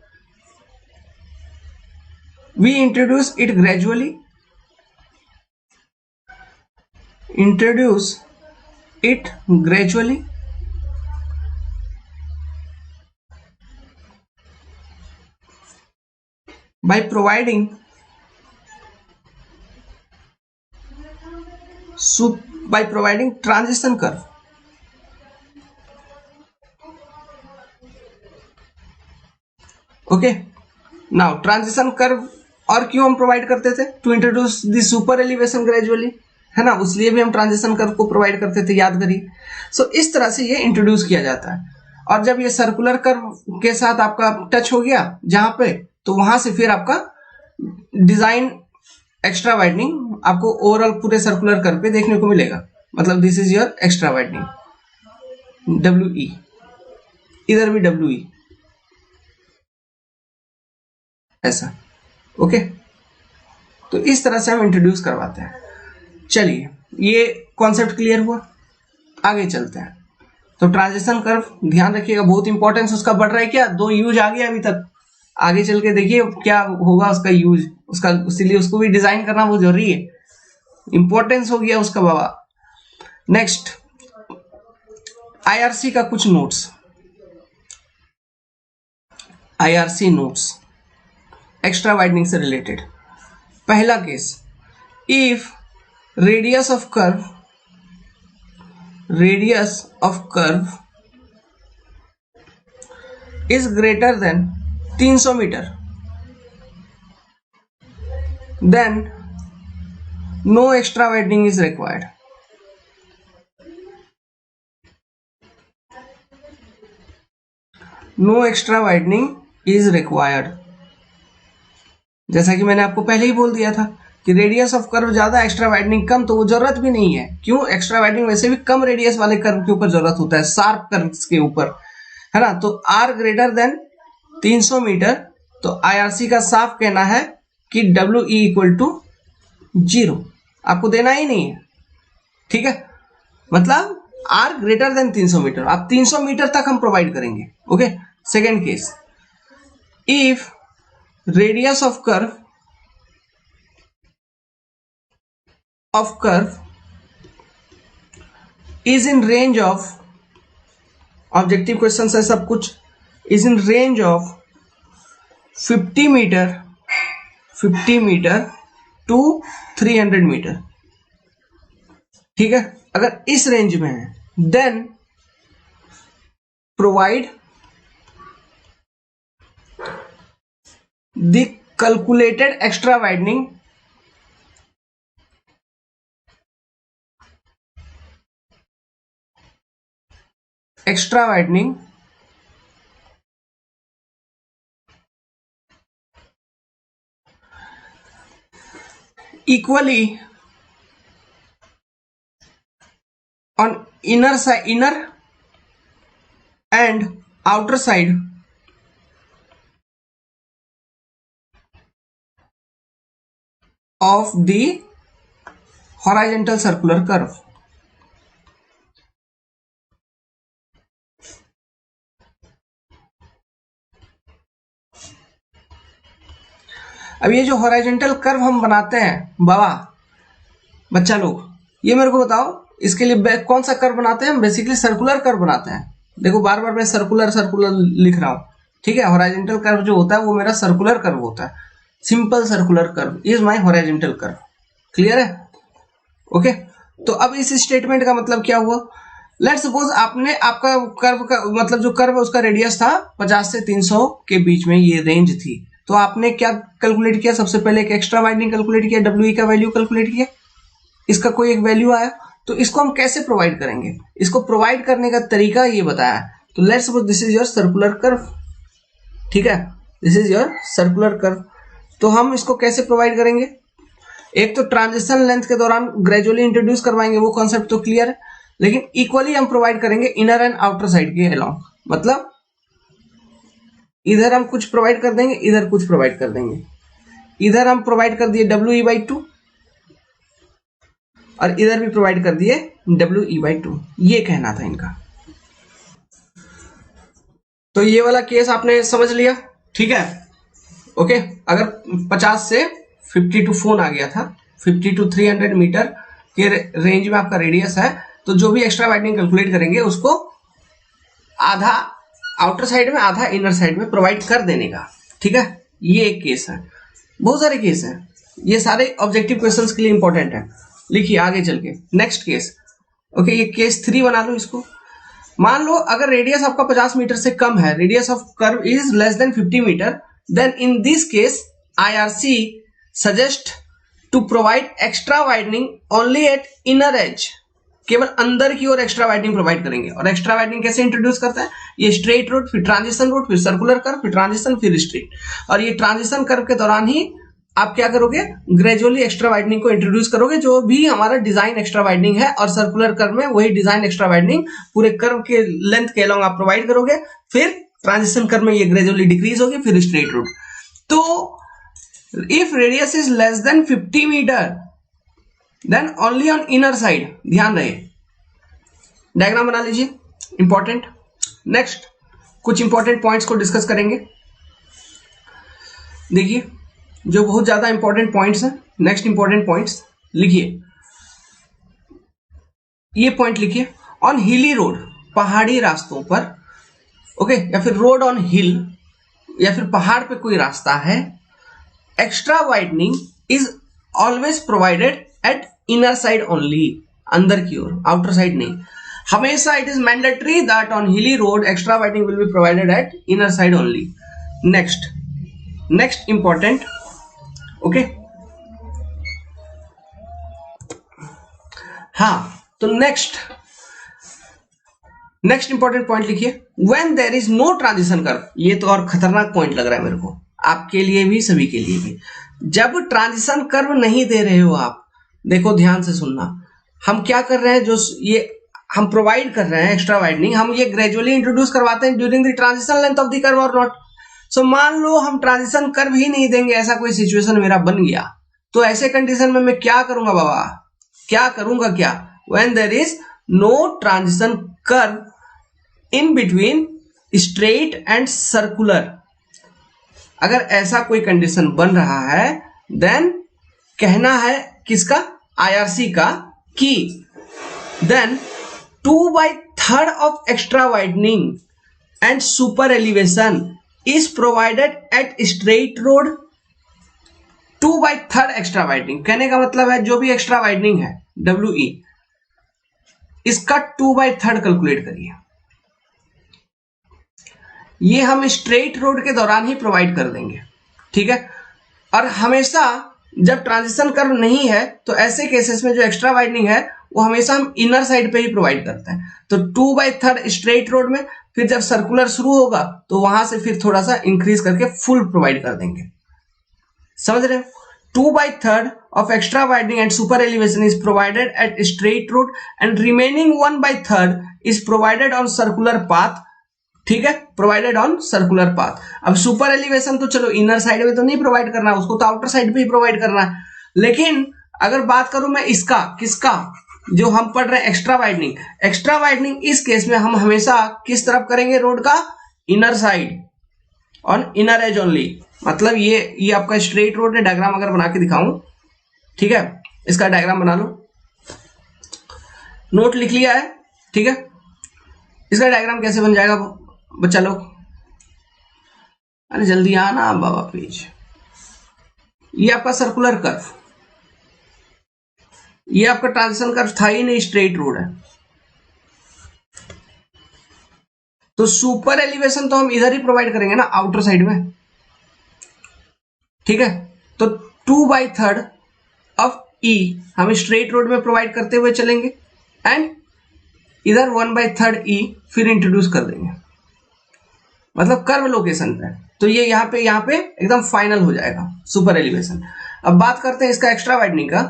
we introduce it gradually, introduce it gradually by providing by providing transition curve. Okay, now transition curve और क्यों हम प्रोवाइड करते थे? To introduce the super elevation gradually, है ना, उसलिए भी हम ट्रांजिशन कर्व को प्रोवाइड करते थे, याद करिए। सो इस तरह से ये इंट्रोड्यूस किया जाता है। और जब ये सर्कुलर कर्व के साथ आपका टच हो गया जहां पे, तो वहां से फिर आपका डिजाइन एक्स्ट्रा वाइडनिंग आपको ओवरऑल पूरे सर्कुलर कर्व पे देखने को मिलेगा। मतलब this is your extra widening WE, इधर भी WE ऐसा। ओके, तो इस तरह से हम इंट्रोड्यूस करवाते हैं। चलिए, ये कॉन्सेप्ट क्लियर हुआ, आगे चलते हैं। तो ट्रांजिशन कर्व ध्यान रखिएगा, बहुत इंपॉर्टेंस उसका बढ़ रहा है। क्या 2 यूज आ गया अभी तक, आगे चल के देखिए क्या होगा उसका यूज, उसका, इसीलिए उसको भी डिजाइन करना बहुत जरूरी है, इंपॉर्टेंस हो गया उसका बाबा। नेक्स्ट, IRC का कुछ notes, IRC notes extra widening से रिलेटेड। पहला case, if radius of curve is greater than 300 metre, then no extra widening is required. No extra widening is required. जैसा कि मैंने आपको पहले ही बोल दिया था कि रेडियस ऑफ कर्व ज्यादा, एक्स्ट्रा वाइडनिंग कम, तो वो जरूरत भी नहीं है। क्यों? एक्स्ट्रा वाइडनिंग वैसे भी कम रेडियस वाले कर्व के ऊपर जरूरत होता है, शार्प कर्व्स के ऊपर, है ना। तो आर ग्रेटर देन 300 मीटर, तो IRC का साफ कहना है कि WE इक्वल टू 0, आपको देना ही नहीं है, ठीक है। मतलब आर ग्रेटर देन 300 मीटर, आप 300 मीटर तक हम प्रोवाइड करेंगे। Okay, second case, if radius of curve is in range of, objective question है सब कुछ, is in range of 50 metre to 300 metre, ठीक है। अगर इस रेंज में है, then provide the calculated extra widening equally on inner and outer side of the horizontal circular curve। अब ये जो हॉरिजॉन्टल कर्व हम बनाते हैं बाबा, बच्चा लोग, ये मेरे को बताओ, इसके लिए कौन सा कर्व बनाते हैं हम? बेसिकली सर्कुलर कर्व बनाते हैं। देखो बार बार मैं सर्कुलर लिख रहा हूं, ठीक है। हॉरिजॉन्टल कर्व जो होता है वो मेरा सर्कुलर कर्व होता है। Simple circular curve is my horizontal curve. Clear है? ओके, तो अब इस स्टेटमेंट का मतलब क्या हुआ? लेट्स सपोज आपका कर्व का मतलब जो कर्व है उसका रेडियस था 50 से 300 के बीच में, ये रेंज थी। तो आपने क्या कैलकुलेट किया? सबसे पहले एक एक्स्ट्रा वाइडनिंग कैलकुलेट किया, WE का वैल्यू कैलकुलेट किया, इसका कोई एक वैल्यू आया। तो इसको हम कैसे प्रोवाइड करेंगे? इसको प्रोवाइड करने का तरीका ये बताया। तो let's suppose this is your circular curve, ठीक है, this is your circular curve. तो हम इसको कैसे प्रोवाइड करेंगे? एक तो ट्रांजिशन लेंथ के दौरान ग्रेजुअली इंट्रोड्यूस करवाएंगे, वो कॉन्सेप्ट तो क्लियर है, लेकिन इक्वली हम प्रोवाइड करेंगे इनर एंड आउटर साइड के अलोंग। मतलब इधर हम कुछ प्रोवाइड कर देंगे, इधर कुछ प्रोवाइड कर देंगे। इधर हम प्रोवाइड कर दिए WE/2 और इधर भी प्रोवाइड कर दिए WE/2, ये कहना था इनका। तो ये वाला केस आपने समझ लिया, ठीक है। ओके, अगर 50 से 50 टू फोन आ गया था, 50 टू 300 मीटर के रेंज में आपका रेडियस है, तो जो भी एक्स्ट्रा वाइडनिंग कैलकुलेट करेंगे उसको आधा आउटर साइड में, आधा इनर साइड में प्रोवाइड कर देने का, ठीक है। ये एक केस है, बहुत सारे केस हैं, ये सारे ऑब्जेक्टिव क्वेश्चंस के लिए इंपॉर्टेंट है। लिखिए आगे चल के नेक्स्ट केस, ओके, ये केस 3 बना लो इसको। मान लो अगर रेडियस आपका 50 मीटर से कम है, radius of curve is less than 50 metre, then in this case IRC suggest to provide extra widening only at inner edge, केवल अंदर की ओर एक्स्ट्रा वाइडनिंग प्रोवाइड करेंगे। और एक्स्ट्रा वाइडनिंग कैसे इंट्रोड्यूस करता है, ये स्ट्रेट रोड, फिर ट्रांजिशन रोड, फिर सर्कुलर कर्व, फिर ट्रांजिशन, फिर स्ट्रेट। और ये ट्रांजिशन कर्व के दौरान ही आप क्या करोगे, ग्रेजुअली एक्स्ट्रा वाइडनिंग को इंट्रोड्यूस करोगे, जो भी हमारा डिजाइन एक्स्ट्रा वाइडनिंग है। और सर्कुलर कर्व में वही डिजाइन एक्स्ट्रा वाइडनिंग पूरे कर्व के लेंथ के अलॉन्ग आप प्रोवाइड करोगे। फिर ट्रांजिशन कर्व में ये ग्रेजुअली डिक्रीज होगी, फिर स्ट्रेट रोड। तो if radius is less than 50 metre then only on inner side, ध्यान रहे। डायग्राम बना लीजिए, इंपॉर्टेंट। नेक्स्ट कुछ इंपॉर्टेंट पॉइंट्स को डिस्कस करेंगे। देखिए जो बहुत ज्यादा इंपॉर्टेंट पॉइंट्स हैं, नेक्स्ट इंपॉर्टेंट पॉइंट्स लिखिए। ये पॉइंट लिखिए, ऑन हिली रोड, पहाड़ी रास्तों पर, ओके, या फिर रोड ऑन हिल, या फिर पहाड़ पे कोई रास्ता है, extra widening is always provided at inner side only, अंदर की ओर, आउटर साइड नहीं। हमेशा it is mandatory that on hilly road extra widening will be provided at inner side only. Next important, okay, हाँ, तो नेक्स्ट इंपॉर्टेंट पॉइंट लिखिए, when there is no transition curve. ये तो और खतरनाक पॉइंट लग रहा है मेरे को, आपके लिए भी, सभी के लिए भी। जब ट्रांजिशन कर्व नहीं दे रहे हो आप, देखो ध्यान से सुनना, हम क्या कर रहे हैं, जो ये हम प्रोवाइड कर रहे हैं एक्स्ट्रा वाइडनिंग, हम ये ग्रेजुअली इंट्रोड्यूस करवाते हैं during the transition length of the curve और नॉट। सो मान लो हम ट्रांजिशन कर्व ही नहीं देंगे, ऐसा कोई सिचुएशन मेरा बन गया, तो ऐसे कंडीशन में मैं क्या करूंगा बाबा, क्या करूंगा, क्या, when there is no transition curve in between straight and circular. अगर ऐसा कोई कंडीशन बन रहा है, देन कहना है किसका, IRC का, कि then 2/3 of extra widening and super elevation is provided at straight road। 2/3 extra widening कहने का मतलब है जो भी एक्स्ट्रा वाइडनिंग है WE, इसका 2/3 कैलकुलेट करिए। ये हम स्ट्रेट रोड के दौरान ही प्रोवाइड कर देंगे, ठीक है। और हमेशा जब ट्रांजिशन कर्व नहीं है, तो ऐसे केसेस में जो एक्स्ट्रा वाइडनिंग है वो हमेशा हम इनर साइड पे ही प्रोवाइड करते हैं। तो 2/3 स्ट्रेट रोड में, फिर जब सर्कुलर शुरू होगा तो वहां से फिर थोड़ा सा इंक्रीज करके फुल प्रोवाइड कर देंगे, समझ रहे हो। 2/3 of extra widening and super elevation is provided eight straight road and remaining 1/3 is provided on circular path, ठीक है, प्रोवाइडेड ऑन सर्कुलर पाथ। अब सुपर एलिवेशन तो चलो इनर साइड में तो नहीं प्रोवाइड करना, उसको तो आउटर साइड पे ही प्रोवाइड करना है। लेकिन अगर बात करूं मैं इसका, किसका, जो हम पढ़ रहे हैं एक्स्ट्रा वाइडनिंग, इस केस में हम हमेशा किस तरफ करेंगे, रोड का inner side, on inner as only. मतलब ये आपका स्ट्रेट रोड है, डायग्राम अगर बना के दिखाऊं, ठीक है, इसका डायग्राम बना लो, नोट लिख लिया है, ठीक है। इसका डायग्राम कैसे बन जाएगा बच्चा लोग, अरे जल्दी आना बाबा प्लीज। ये आपका सर्कुलर कर्व, ये आपका ट्रांजिशन कर्व था ही नहीं, स्ट्रेट रोड है। तो सुपर एलिवेशन तो हम इधर ही प्रोवाइड करेंगे ना, आउटर साइड में, ठीक है। तो 2/3 ऑफ E हम स्ट्रेट रोड में प्रोवाइड करते हुए चलेंगे, एंड इधर 1/3 E फिर इंट्रोड्यूस कर देंगे, मतलब कर्व लोकेशन पे। तो ये यहाँ पे एकदम फाइनल हो जाएगा सुपर एलिवेशन। अब बात करते हैं इसका एक्स्ट्रा वाइडनिंग का।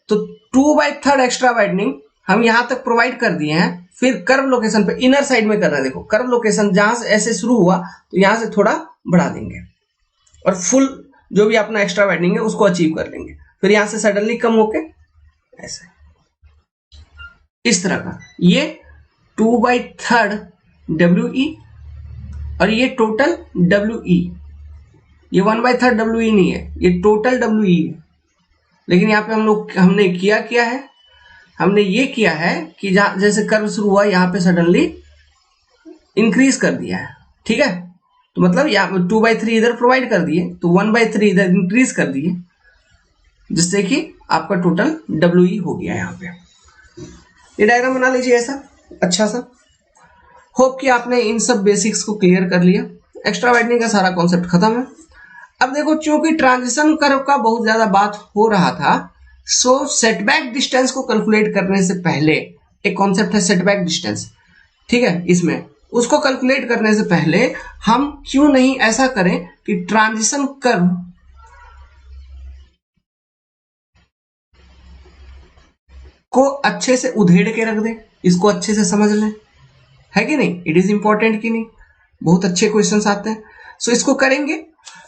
तो 2/3 एक्स्ट्रा वाइडनिंग हम यहां तक प्रोवाइड कर दिए हैं, फिर कर्व लोकेशन पे इनर साइड में कर रहे हैं। देखो कर्व लोकेशन जहां से ऐसे शुरू हुआ तो यहां से थोड़ा बढ़ा देंगे और फुल जो भी अपना एक्स्ट्रा वाइडनिंग है उसको अचीव कर लेंगे। फिर यहां से सडनली कम होके ऐसे, इस तरह का। ये 2/3 WE और ये टोटल WE, ये 1/3 WE नहीं है, ये टोटल WE है। लेकिन यहाँ पे हमने किया है, हमने ये किया है कि जहां जैसे कर्व शुरू हुआ यहाँ पे सडनली इंक्रीज कर दिया है, ठीक है। तो मतलब यहाँ 2/3 इधर प्रोवाइड कर दिए, तो 1/3 इधर इंक्रीज कर दिए, जिससे कि आपका टोटल WE हो गया यहाँ पे। ये डायग्राम बना लीजिए ऐसा अच्छा सा। होप कि आपने इन सब बेसिक्स को क्लियर कर लिया, एक्स्ट्रा वाइडनिंग का सारा कॉन्सेप्ट खत्म है। अब देखो चूंकि ट्रांजिशन कर्व का बहुत ज्यादा बात हो रहा था, सो सेटबैक डिस्टेंस को कैलकुलेट करने से पहले एक कॉन्सेप्ट है सेटबैक डिस्टेंस, ठीक है, इसमें उसको कैलकुलेट करने से पहले हम क्यों नहीं ऐसा करें कि ट्रांजिशन कर्व को अच्छे से उधेड़ के रख दें, इसको अच्छे से समझ लें, है कि नहीं, इट इज इंपॉर्टेंट कि नहीं, बहुत अच्छे क्वेश्चंस आते हैं। सो इसको करेंगे,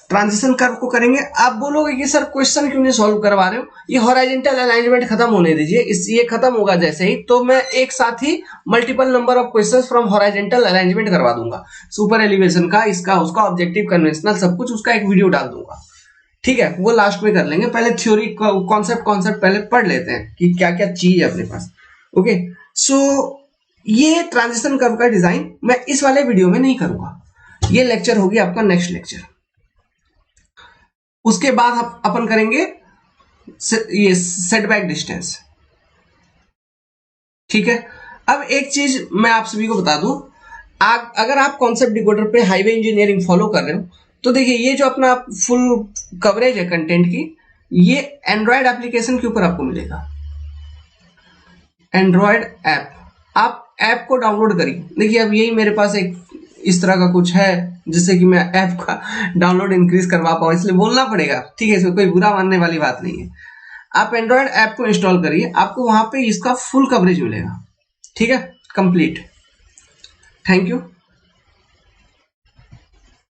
ट्रांजिशन कर्व को करेंगे। आप बोलोगे कि सर क्वेश्चन क्यों नहीं सॉल्व करवा रहे हो, ये हॉरिजॉन्टल अलाइनमेंट खत्म होने दीजिए, ये खत्म होगा जैसे ही तो मैं एक साथ ही multiple number of questions from horizontal alignment करवा दूंगा, सुपर एलिवेशन का, इसका उसका, ऑब्जेक्टिव कन्वेंशनल, सब कुछ उसका एक वीडियो डाल दूंगा, ठीक है, वो लास्ट में कर लेंगे। पहले थ्योरी कॉन्सेप्ट पहले पढ़ लेते हैं कि क्या क्या चीज है अपने पास। ओके, सो ये ट्रांजिशन कर्व का डिजाइन मैं इस वाले वीडियो में नहीं करूंगा, ये लेक्चर होगी आपका नेक्स्ट लेक्चर। उसके बाद अपन करेंगे ये सेटबैक डिस्टेंस, ठीक है। अब एक चीज मैं आप सभी को बता दूं, अगर आप कॉन्सेप्ट डिकोडर पे हाईवे इंजीनियरिंग फॉलो कर रहे हो तो देखिए ये जो अपना फुल कवरेज है कंटेंट की, ये एंड्रॉयड एप्लीकेशन के ऊपर आपको मिलेगा, एंड्रॉयड ऐप। आप ऐप को डाउनलोड करिए, देखिए अब यही मेरे पास एक इस तरह का कुछ है जिससे कि मैं ऐप का डाउनलोड इंक्रीज करवा पाऊं, इसलिए बोलना पड़ेगा, ठीक है, इसमें कोई बुरा मानने वाली बात नहीं है। आप एंड्रॉयड ऐप को इंस्टॉल करिए, आपको वहां पे इसका फुल कवरेज मिलेगा, ठीक है, कंप्लीट। Thank you.